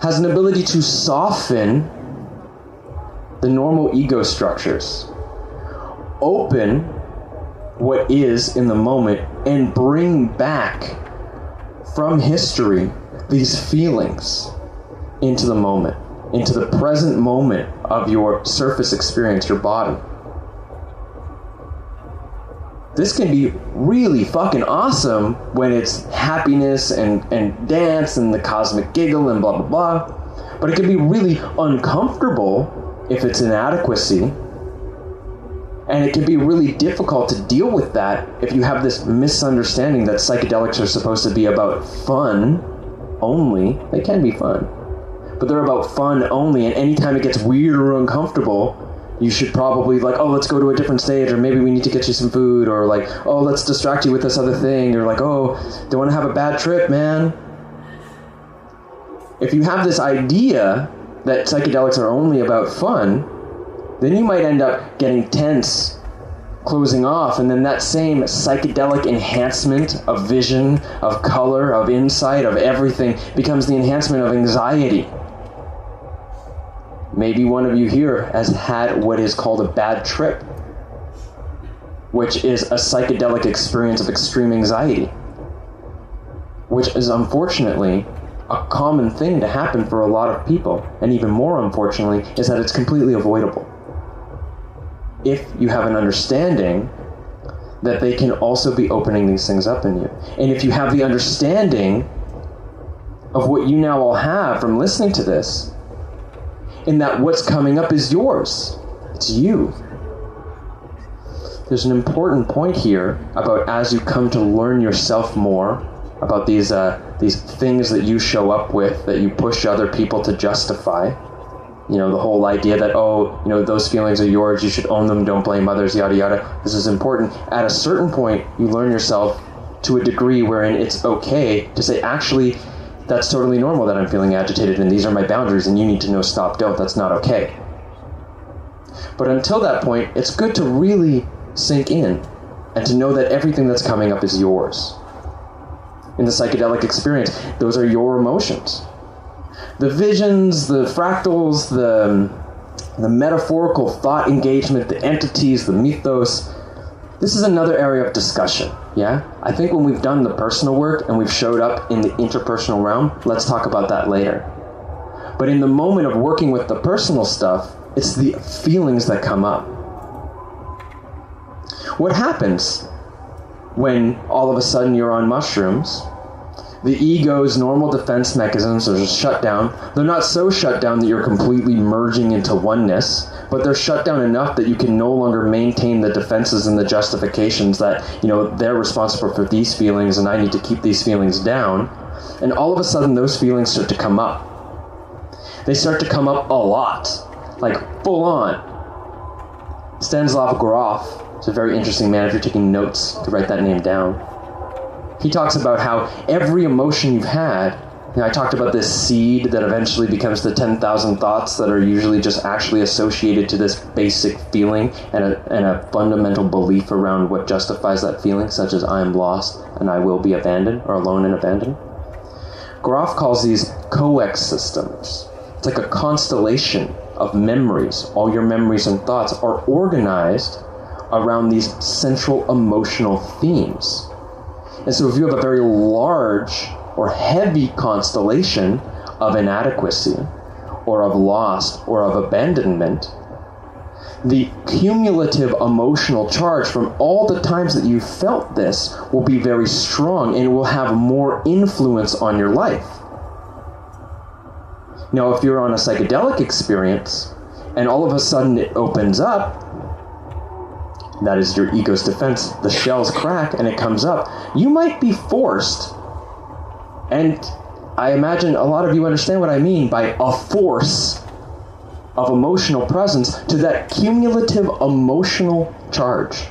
B: has an ability to soften the normal ego structures, open what is in the moment, and bring back from history these feelings into the moment, into the present moment of your surface experience, your body. This can be really fucking awesome when it's happiness and dance and the cosmic giggle and blah, blah, blah. But it can be really uncomfortable if it's inadequacy. And it can be really difficult to deal with that if you have this misunderstanding that psychedelics are supposed to be about fun only. They can be fun, but they're about fun only. And anytime it gets weird or uncomfortable, you should probably like, oh, let's go to a different stage, or maybe we need to get you some food, or like, oh, let's distract you with this other thing, or like, oh, don't want to have a bad trip, man. If you have this idea that psychedelics are only about fun, then you might end up getting tense, closing off, and then that same psychedelic enhancement of vision, of color, of insight, of everything becomes the enhancement of anxiety. Maybe one of you here has had what is called a bad trip, which is a psychedelic experience of extreme anxiety, which is unfortunately a common thing to happen for a lot of people. And even more unfortunately is that it's completely avoidable if you have an understanding that they can also be opening these things up in you. And if you have the understanding of what you now all have from listening to this, in that what's coming up is yours. It's you. There's an important point here about as you come to learn yourself more about these things that you show up with, that you push other people to justify. You know, the whole idea that, oh, you know, those feelings are yours, you should own them, don't blame others, yada yada. This is important. At a certain point, you learn yourself to a degree wherein it's okay to say, actually, that's totally normal that I'm feeling agitated, and these are my boundaries, and you need to know stop, don't, that's not okay. But until that point, it's good to really sink in and to know that everything that's coming up is yours. In the psychedelic experience, those are your emotions. The visions, the fractals, the metaphorical thought engagement, the entities, the mythos, this is another area of discussion, yeah? I think when we've done the personal work and we've showed up in the interpersonal realm, let's talk about that later. But in the moment of working with the personal stuff, it's the feelings that come up. What happens when all of a sudden you're on mushrooms The ego's normal defense mechanisms are just shut down. They're not so shut down that you're completely merging into oneness, but they're shut down enough that you can no longer maintain the defenses and the justifications that, they're responsible for these feelings and I need to keep these feelings down. And all of a sudden those feelings start to come up. They start to come up a lot, like full on. Stanislav Grof is a very interesting man if you're taking notes to write that name down. He talks about how every emotion you've had, I talked about this seed that eventually becomes the 10,000 thoughts that are usually just actually associated to this basic feeling and a fundamental belief around what justifies that feeling, such as I'm lost and I will be abandoned or alone and abandoned. Grof calls these coex systems. It's like a constellation of memories. All your memories and thoughts are organized around these central emotional themes. And so if you have a very large or heavy constellation of inadequacy or of loss or of abandonment, the cumulative emotional charge from all the times that you felt this will be very strong and it will have more influence on your life. Now, if you're on a psychedelic experience and all of a sudden it opens up, that is your ego's defense, the shells crack and it comes up, you might be forced, and I imagine a lot of you understand what I mean by a force of emotional presence, to that cumulative emotional charge.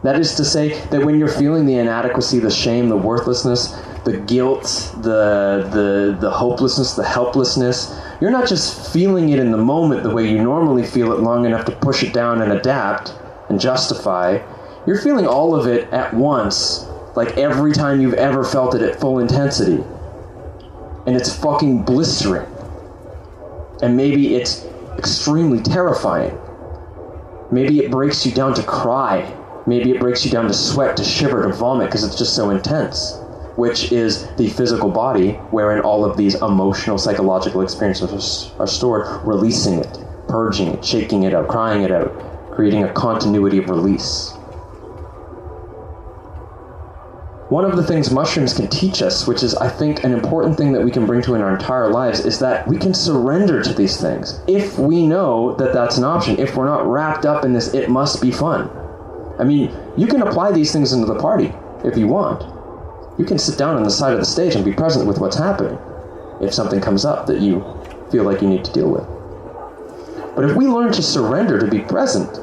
B: That is to say that when you're feeling the inadequacy, the shame, the worthlessness, the guilt, the hopelessness, the helplessness, you're not just feeling it in the moment the way you normally feel it long enough to push it down and adapt and justify. You're feeling all of it at once, like every time you've ever felt it at full intensity. And it's fucking blistering. And maybe it's extremely terrifying. Maybe it breaks you down to cry. Maybe it breaks you down to sweat, to shiver, to vomit, because it's just so intense, which is the physical body wherein all of these emotional, psychological experiences are stored, releasing it, purging it, shaking it out, crying it out, creating a continuity of release. One of the things mushrooms can teach us, which is, I think, an important thing that we can bring to in our entire lives, is that we can surrender to these things if we know that that's an option, if we're not wrapped up in this it must be fun. I mean, you can apply these things into the party if you want. You can sit down on the side of the stage and be present with what's happening if something comes up that you feel like you need to deal with. But if we learn to surrender, to be present,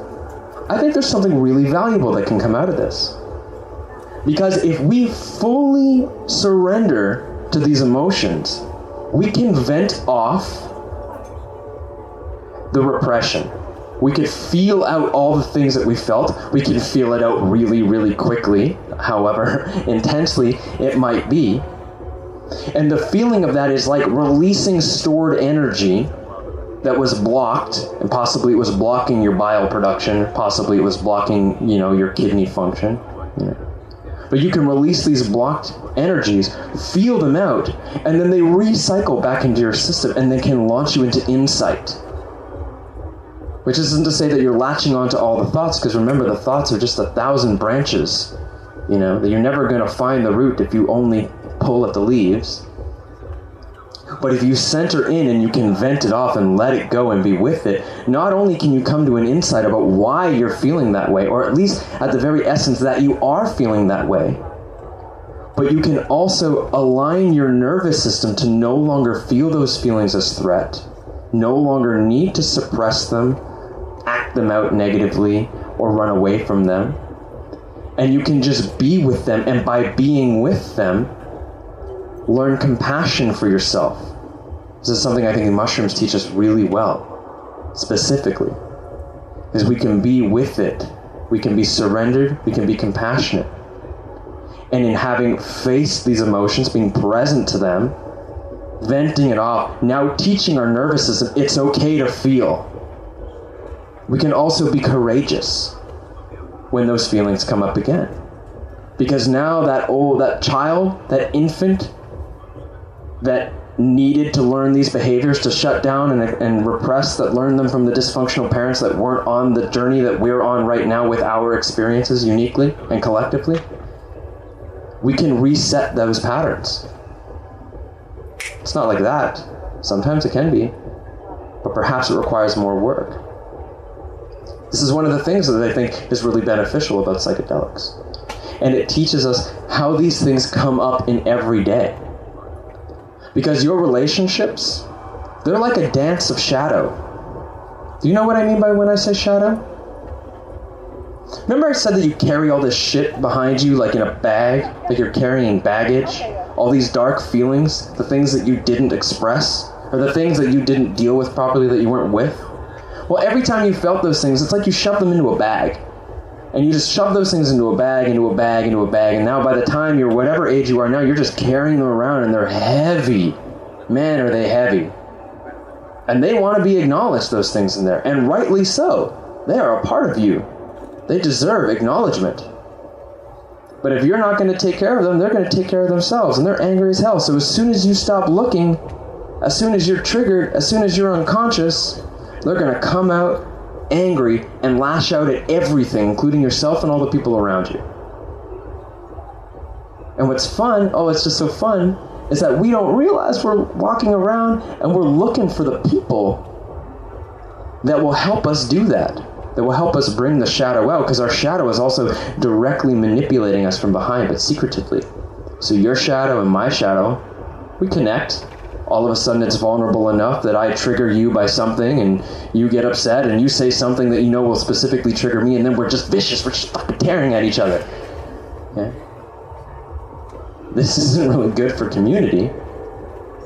B: I think there's something really valuable that can come out of this. Because if we fully surrender to these emotions, we can vent off the repression. We could feel out all the things that we felt. We can feel it out really, really quickly, however intensely it might be. And the feeling of that is like releasing stored energy that was blocked, and possibly it was blocking your bile production, possibly it was blocking, your kidney function. But you can release these blocked energies, feel them out, and then they recycle back into your system, and they can launch you into insight. Which isn't to say that you're latching onto all the thoughts, because remember, the thoughts are just 1,000 branches, that you're never going to find the root if you only pull at the leaves. But if you center in and you can vent it off and let it go and be with it, not only can you come to an insight about why you're feeling that way, or at least at the very essence that you are feeling that way, but you can also align your nervous system to no longer feel those feelings as threat, no longer need to suppress them, act them out negatively, or run away from them. And you can just be with them, and by being with them, learn compassion for yourself. This is something I think the mushrooms teach us really well, specifically, is we can be with it. We can be surrendered, we can be compassionate. And in having faced these emotions, being present to them, venting it off, now teaching our nervous system it's okay to feel. We can also be courageous when those feelings come up again. Because now that child, that infant that needed to learn these behaviors to shut down and repress, that learned them from the dysfunctional parents that weren't on the journey that we're on right now with our experiences uniquely and collectively, we can reset those patterns. It's not like that. Sometimes it can be, but perhaps it requires more work. This is one of the things that I think is really beneficial about psychedelics. And it teaches us how these things come up in every day. Because your relationships, they're like a dance of shadow. Do you know what I mean by when I say shadow? Remember I said that you carry all this shit behind you like in a bag? Like you're carrying baggage? All these dark feelings, the things that you didn't express, or the things that you didn't deal with properly that you weren't with? Well, every time you felt those things, it's like you shoved them into a bag. And you just shove those things into a bag, into a bag, into a bag, and now by the time you're whatever age you are now, you're just carrying them around and they're heavy. Man, are they heavy. And they want to be acknowledged, those things in there. And rightly so. They are a part of you. They deserve acknowledgement. But if you're not going to take care of them, they're going to take care of themselves, and they're angry as hell. So as soon as you stop looking, as soon as you're triggered, as soon as you're unconscious, they're going to come out angry and lash out at everything, including yourself and all the people around you. And what's fun, it's just so fun, is that we don't realize we're walking around and we're looking for the people that will help us do that will help us bring the shadow out, because our shadow is also directly manipulating us from behind, but secretively. So your shadow and my shadow, we connect. All of a sudden it's vulnerable enough that I trigger you by something and you get upset and you say something that you know will specifically trigger me, and then we're just vicious, we're just fucking tearing at each other. Yeah? This isn't really good for community.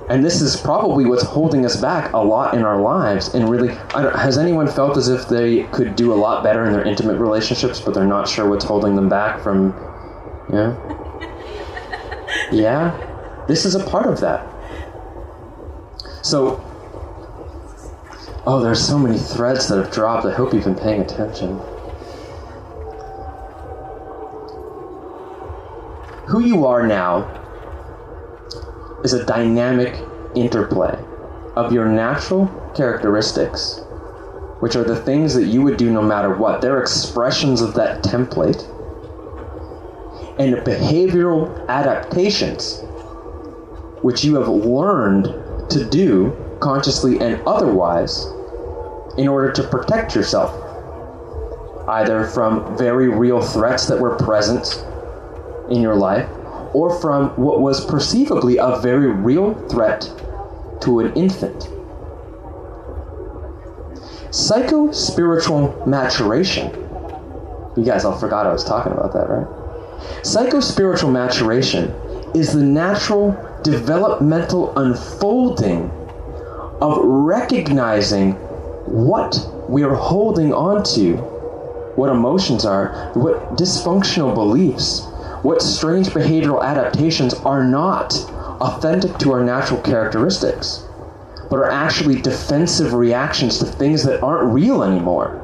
B: And this is probably what's holding us back a lot in our lives. And really, has anyone felt as if they could do a lot better in their intimate relationships, but they're not sure what's holding them back from, Yeah? This is a part of that. So, there's so many threads that have dropped. I hope you've been paying attention. Who you are now is a dynamic interplay of your natural characteristics, which are the things that you would do no matter what. They're expressions of that template, and behavioral adaptations, which you have learned to do consciously and otherwise in order to protect yourself, either from very real threats that were present in your life, or from what was perceivably a very real threat to an infant. Psychospiritual maturation. You guys all forgot I was talking about that, right? Psychospiritual maturation is the natural developmental unfolding of recognizing what we are holding on to, what emotions are, what dysfunctional beliefs, what strange behavioral adaptations are not authentic to our natural characteristics, but are actually defensive reactions to things that aren't real anymore,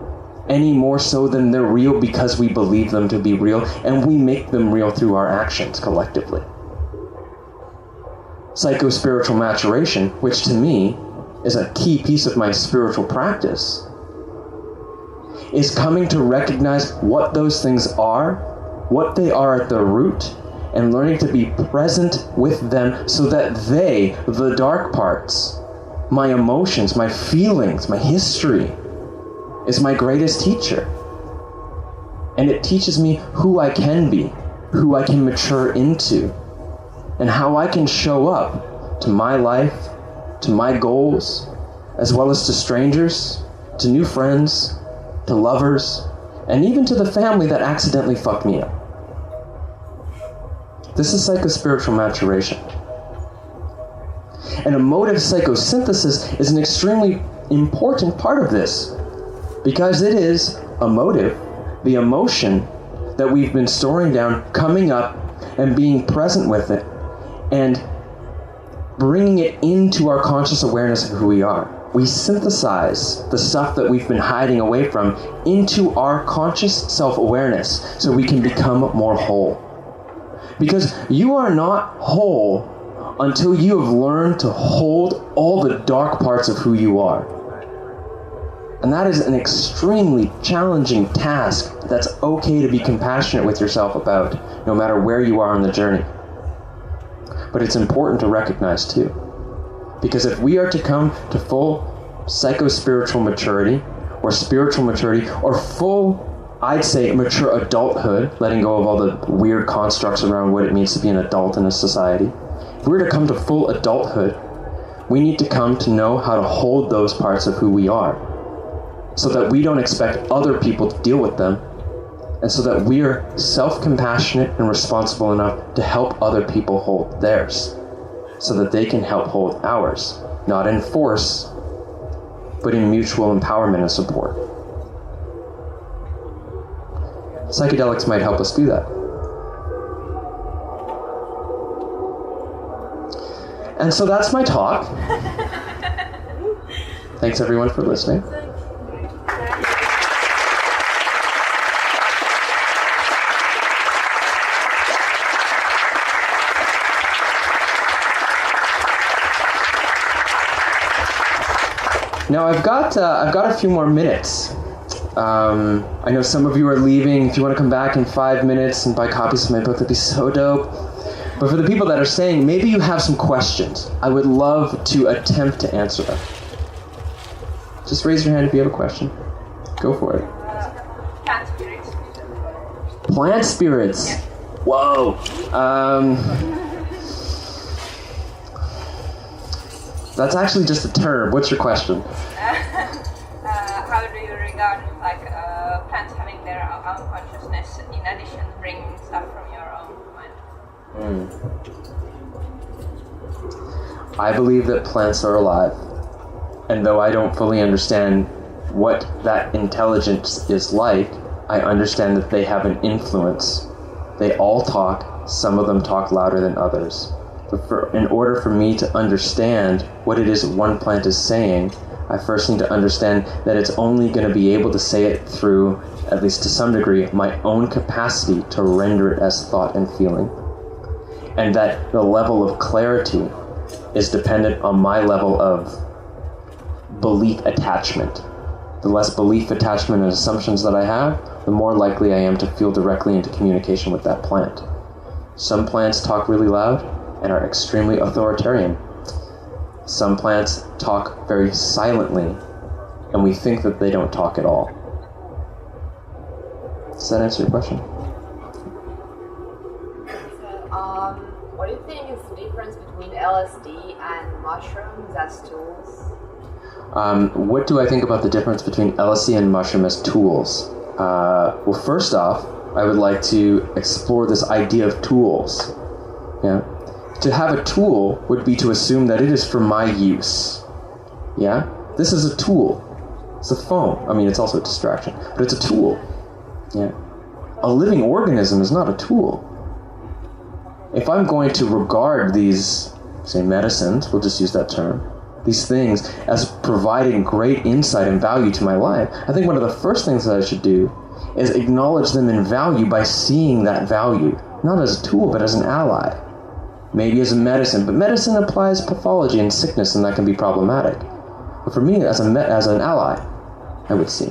B: any more so than they're real because we believe them to be real, and we make them real through our actions collectively. Psychospiritual maturation, which to me is a key piece of my spiritual practice, is coming to recognize what those things are, what they are at the root, and learning to be present with them so that they, the dark parts, my emotions, my feelings, my history, is my greatest teacher. And it teaches me who I can be, who I can mature into, and how I can show up to my life, to my goals, as well as to strangers, to new friends, to lovers, and even to the family that accidentally fucked me up. This is psychospiritual maturation. And emotive psychosynthesis is an extremely important part of this, because it is emotive, the emotion that we've been storing down, coming up and being present with it, and bringing it into our conscious awareness of who we are. We synthesize the stuff that we've been hiding away from into our conscious self-awareness so we can become more whole. Because you are not whole until you have learned to hold all the dark parts of who you are. And that is an extremely challenging task that's okay to be compassionate with yourself about, no matter where you are on the journey. But it's important to recognize too. Because if we are to come to full psychospiritual maturity, or spiritual maturity, or full, I'd say, mature adulthood, letting go of all the weird constructs around what it means to be an adult in a society, if we're to come to full adulthood, we need to come to know how to hold those parts of who we are, so that we don't expect other people to deal with them, and so that we're self-compassionate and responsible enough to help other people hold theirs, so that they can help hold ours, not in force, but in mutual empowerment and support. Psychedelics might help us do that. And so that's my talk. Thanks everyone for listening. Now I've got a few more minutes. I know some of you are leaving. If you want to come back in 5 minutes and buy copies of my book, that'd be so dope. But for the people that are staying, maybe you have some questions. I would love to attempt to answer them. Just raise your hand if you have a question. Go for it.
C: Plant spirits.
B: Plant spirits.
C: Yeah.
B: Whoa. That's actually just a term. What's your question?
C: How do you regard plants having their own consciousness in addition to bringing stuff from your own mind?
B: I believe that plants are alive. And though I don't fully understand what that intelligence is like, I understand that they have an influence. They all talk. Some of them talk louder than others. But in order for me to understand what it is one plant is saying, I first need to understand that it's only going to be able to say it through, at least to some degree, my own capacity to render it as thought and feeling. And that the level of clarity is dependent on my level of belief attachment. The less belief attachment and assumptions that I have, the more likely I am to feel directly into communication with that plant. Some plants talk really loud and are extremely authoritarian. Some plants talk very silently, and we think that they don't talk at all. Does that answer your question?
D: What do you think is the difference between LSD and mushrooms as tools?
B: What do I think about the difference between LSD and mushroom as tools? Well, first off, I would like to explore this idea of tools. Yeah? To have a tool would be to assume that it is for my use. Yeah? This is a tool. It's a phone. I mean, it's also a distraction, but it's a tool. Yeah? A living organism is not a tool. If I'm going to regard these, say, medicines, we'll just use that term, these things as providing great insight and value to my life, I think one of the first things that I should do is acknowledge them in value by seeing that value, not as a tool, but as an ally. Maybe as a medicine, but medicine applies pathology and sickness, and that can be problematic. But for me, as an ally, I would see.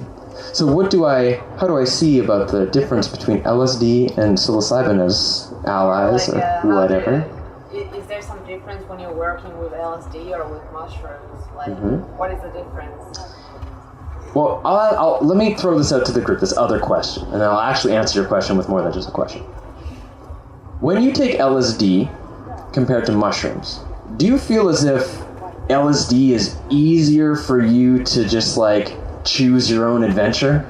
B: So how do I see about the difference between LSD and psilocybin as allies or whatever?
D: Is there some difference when you're working with LSD or with mushrooms? What is the difference?
B: Well, let me throw this out to the group, this other question, and I'll actually answer your question with more than just a question. When you take LSD compared to mushrooms, do you feel as if LSD is easier for you to just choose your own adventure?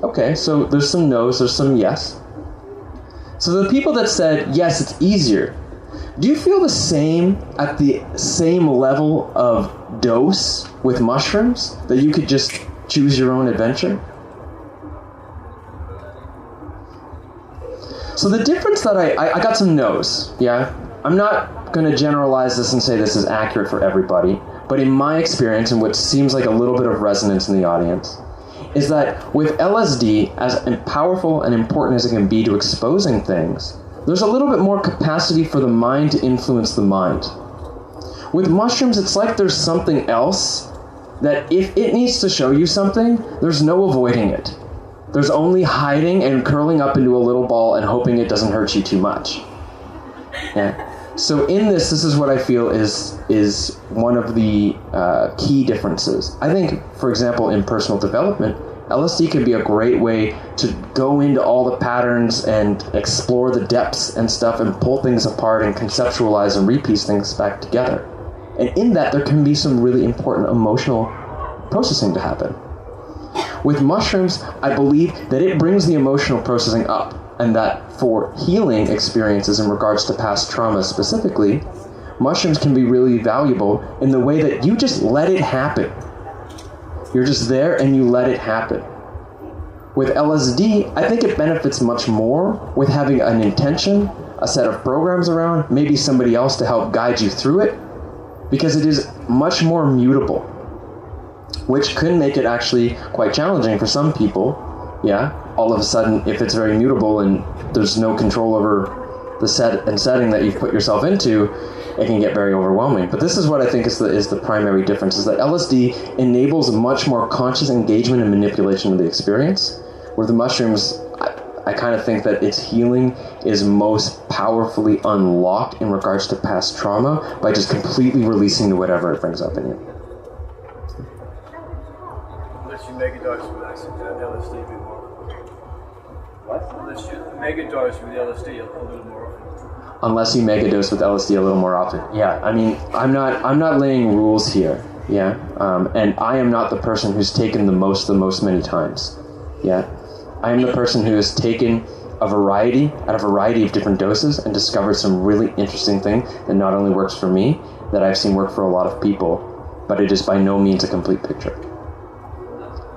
B: Okay, so there's some no's, there's some yes. So the people that said, yes, it's easier, do you feel the same at the same level of dose with mushrooms, that you could just choose your own adventure? So the difference that I got some no's, yeah? I'm not going to generalize this and say this is accurate for everybody, but in my experience, and what seems like a little bit of resonance in the audience, is that with LSD, as powerful and important as it can be to exposing things, there's a little bit more capacity for the mind to influence the mind. With mushrooms, it's like there's something else that if it needs to show you something, there's no avoiding it. There's only hiding and curling up into a little ball and hoping it doesn't hurt you too much. Yeah. So in this is what I feel is one of the key differences. I think, for example, in personal development, LSD can be a great way to go into all the patterns and explore the depths and stuff and pull things apart and conceptualize and repiece things back together. And in that, there can be some really important emotional processing to happen. With mushrooms, I believe that it brings the emotional processing up, and that for healing experiences in regards to past trauma specifically, mushrooms can be really valuable in the way that you just let it happen. You're just there and you let it happen. With LSD, I think it benefits much more with having an intention, a set of programs around, maybe somebody else to help guide you through it, because it is much more mutable, which could make it actually quite challenging for some people. Yeah, all of a sudden, if it's very mutable and there's no control over the set and setting that you've put yourself into, it can get very overwhelming. But this is what I think is the primary difference, is that LSD enables much more conscious engagement and manipulation of the experience, where the mushrooms, I kind of think that its healing is most powerfully unlocked in regards to past trauma by just completely releasing to whatever it brings up in you.
E: Unless you make a dose with LSD a bit more. What? Unless you make a dose with LSD a little more often.
B: Unless you make a dose with LSD a little more often. Yeah, I mean, I'm not laying rules here. Yeah, and I am not the person who's taken the most many times. Yeah, I am the person who has taken a variety of different doses and discovered some really interesting thing that not only works for me, that I've seen work for a lot of people, but it is by no means a complete picture.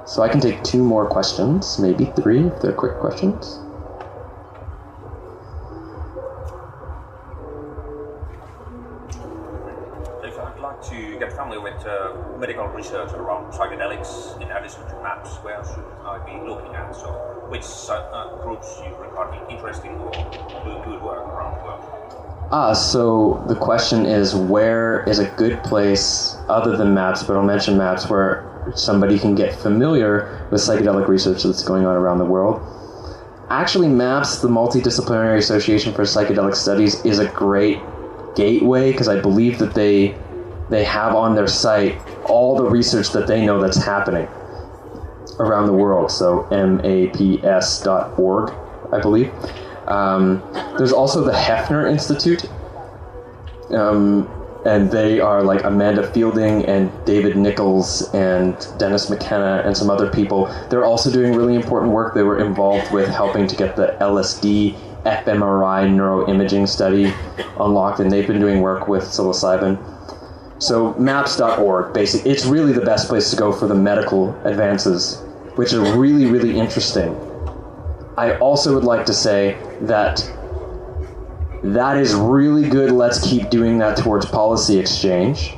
B: So I can take 2 more questions, maybe 3 if they're quick questions.
F: If I'd like to get familiar with medical research around psychedelics in addition to MAPS, where should I be looking at? So which groups you regard interesting or do good work around the world?
B: So the question is, where is a good place, other than MAPS, but I'll mention MAPS, where somebody can get familiar with psychedelic research that's going on around the world? Actually, MAPS, the Multidisciplinary Association for Psychedelic Studies, is a great gateway, because I believe that they have on their site all the research that they know that's happening around the world. So maps.org, I believe. There's also the Hefner Institute, and they are like Amanda Fielding and David Nichols and Dennis McKenna and some other people. They're also doing really important work. They were involved with helping to get the LSD fMRI neuroimaging study unlocked, and they've been doing work with psilocybin. So maps.org, basically, it's really the best place to go for the medical advances, which are really, really interesting. I also would like to say that is really good. Let's keep doing that towards policy exchange.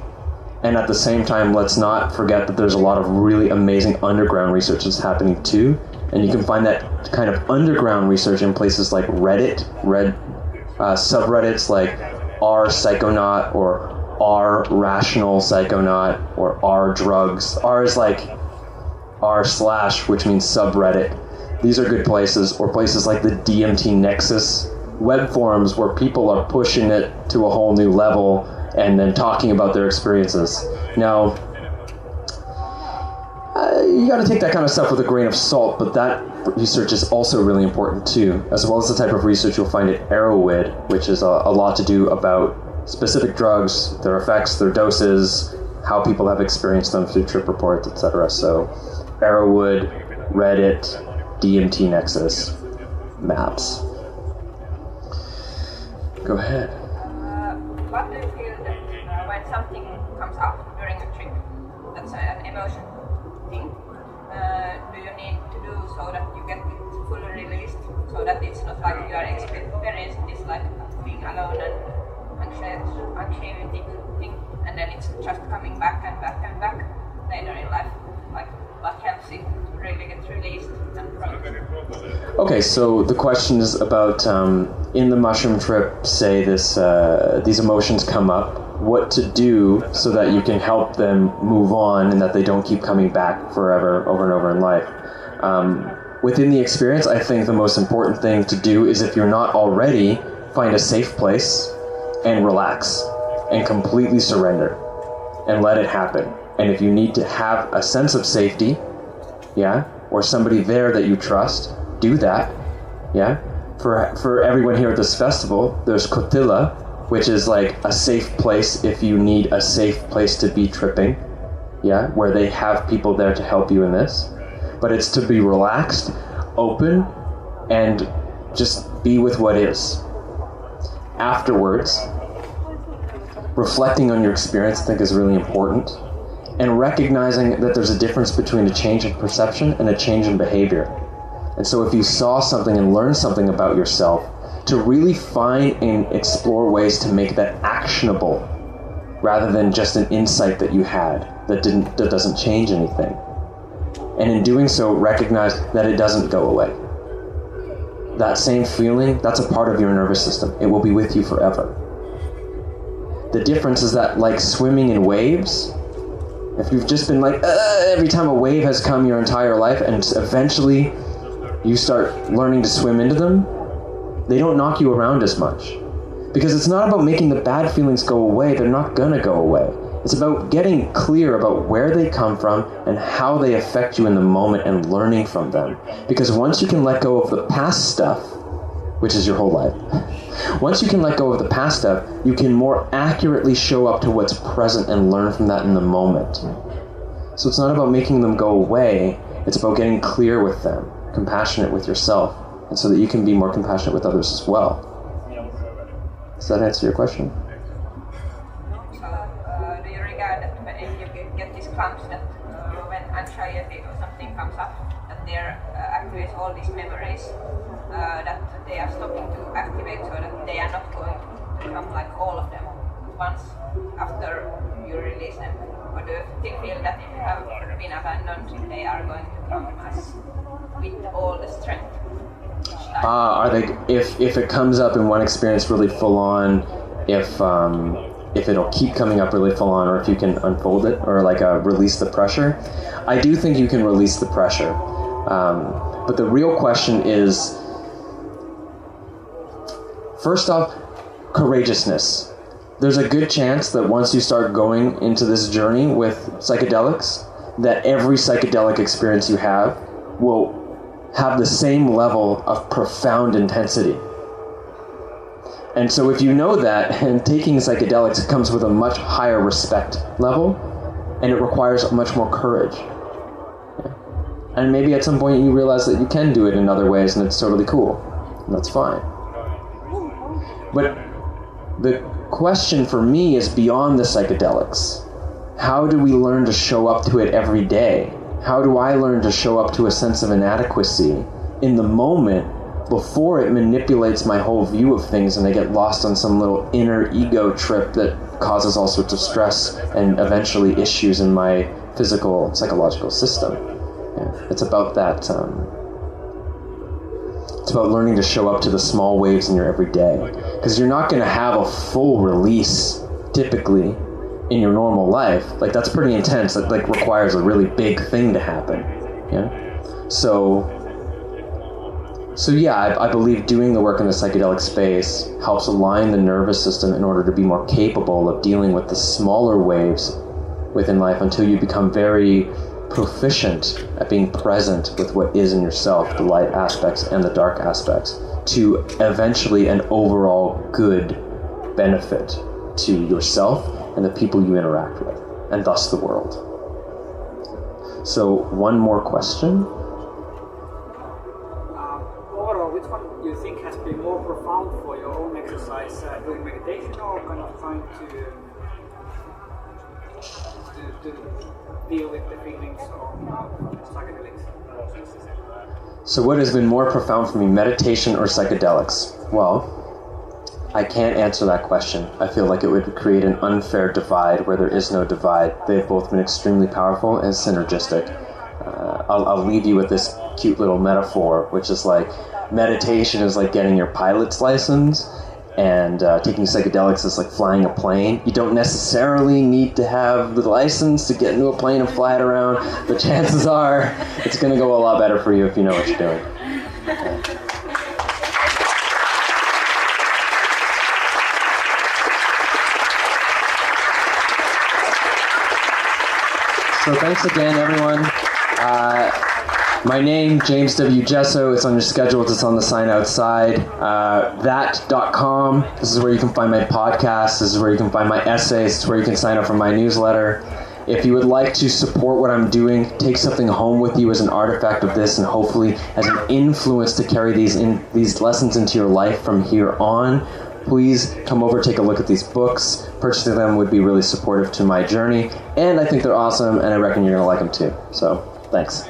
B: And at the same time, let's not forget that there's a lot of really amazing underground research that's happening too. And you can find that kind of underground research in places like Reddit, subreddits like r Psychonaut or r Rational Psychonaut or r Drugs. R is like r/, which means subreddit. These are good places, or places like the DMT Nexus web forums where people are pushing it to a whole new level and then talking about their experiences. Now, you got to take that kind of stuff with a grain of salt, but that research is also really important too, as well as the type of research you'll find at Arrowwood, which is a lot to do about specific drugs, their effects, their doses, how people have experienced them through trip reports, etc. So Arrowwood, Reddit, DMT Nexus, MAPS. Go ahead.
C: What do you feel that when something comes up during a trip, that's an emotion thing, do you need to do so that you get it fully released, so that it's not like you are experiencing this like being alone and anxiety thing, and then it's just coming back and back and back later in life? Like, what helps it to really get released and processed?
B: Okay, so the question is about in the mushroom trip, say these emotions come up, what to do so that you can help them move on and that they don't keep coming back forever, over and over in life. Within the experience, I think the most important thing to do is, if you're not already, find a safe place and relax and completely surrender and let it happen. And if you need to have a sense of safety, or somebody there that you trust, do that, For everyone here at this festival, there's Kotila, which is like a safe place if you need a safe place to be tripping, where they have people there to help you in this. But it's to be relaxed, open, and just be with what is. Afterwards, reflecting on your experience, I think, is really important, and recognizing that there's a difference between a change in perception and a change in behavior. And so if you saw something and learned something about yourself, to really find and explore ways to make that actionable, rather than just an insight that you had that doesn't change anything. And in doing so, recognize that it doesn't go away. That same feeling, that's a part of your nervous system. It will be with you forever. The difference is that, like swimming in waves, if you've just been like, every time a wave has come your entire life, and eventually you start learning to swim into them, they don't knock you around as much. Because it's not about making the bad feelings go away. They're not gonna go away. It's about getting clear about where they come from and how they affect you in the moment and learning from them. Because once you can let go of the past stuff, which is your whole life, once you can let go of the past stuff, you can more accurately show up to what's present and learn from that in the moment. So it's not about making them go away, it's about getting clear with them, compassionate with yourself, and so that you can be more compassionate with others as well. Does that answer your question?
C: Do you regard that if you get this clumps that when anxiety or something comes up, that there activates all these memories, that they are stopping to activate, so that they are not going to come like all of them once after you release them? Or do you feel that if you have been abandoned, they are going to come as with all the strength?
B: Are they? If it comes up in one experience really full on, if it'll keep coming up really full on, or if you can unfold it, or like release the pressure, I do think you can release the pressure. But the real question is, first off, courageousness. There's a good chance that once you start going into this journey with psychedelics, that every psychedelic experience you have will have the same level of profound intensity. And so if you know that, and taking psychedelics comes with a much higher respect level, and it requires much more courage. And maybe at some point you realize that you can do it in other ways, and it's totally cool. And that's fine. But the question for me is beyond the psychedelics. How do we learn to show up to it every day? How do I learn to show up to a sense of inadequacy in the moment before it manipulates my whole view of things and I get lost on some little inner ego trip that causes all sorts of stress and eventually issues in my physical, psychological system? It's about that. It's about learning to show up to the small waves in your everyday. Because you're not going to have a full release, typically, in your normal life. Like, that's pretty intense. That like requires a really big thing to happen. So I believe doing the work in the psychedelic space helps align the nervous system in order to be more capable of dealing with the smaller waves within life until you become very proficient at being present with what is in yourself, the light aspects and the dark aspects, to eventually an overall good benefit to yourself and the people you interact with, and thus the world. So, one more question.
G: Overall, which one do you think has been more profound for your own exercise, doing meditation or kind of trying to deal with the feelings of psychedelics?
B: So what has been more profound for me, meditation or psychedelics? Well, I can't answer that question. I feel like it would create an unfair divide where there is no divide. They've both been extremely powerful and synergistic. I'll leave you with this cute little metaphor, which is like meditation is like getting your pilot's license, And taking psychedelics is like flying a plane. You don't necessarily need to have the license to get into a plane and fly it around, but chances are it's going to go a lot better for you if you know what you're doing. So thanks again, everyone. My name, James W. Gesso. It's on your schedule. It's on the sign outside. That.com. This is where you can find my podcast. This is where you can find my essays. This is where you can sign up for my newsletter. If you would like to support what I'm doing, take something home with you as an artifact of this and hopefully as an influence to carry these lessons into your life from here on, please come over, take a look at these books. Purchasing them would be really supportive to my journey. And I think they're awesome, and I reckon you're going to like them too. So, thanks.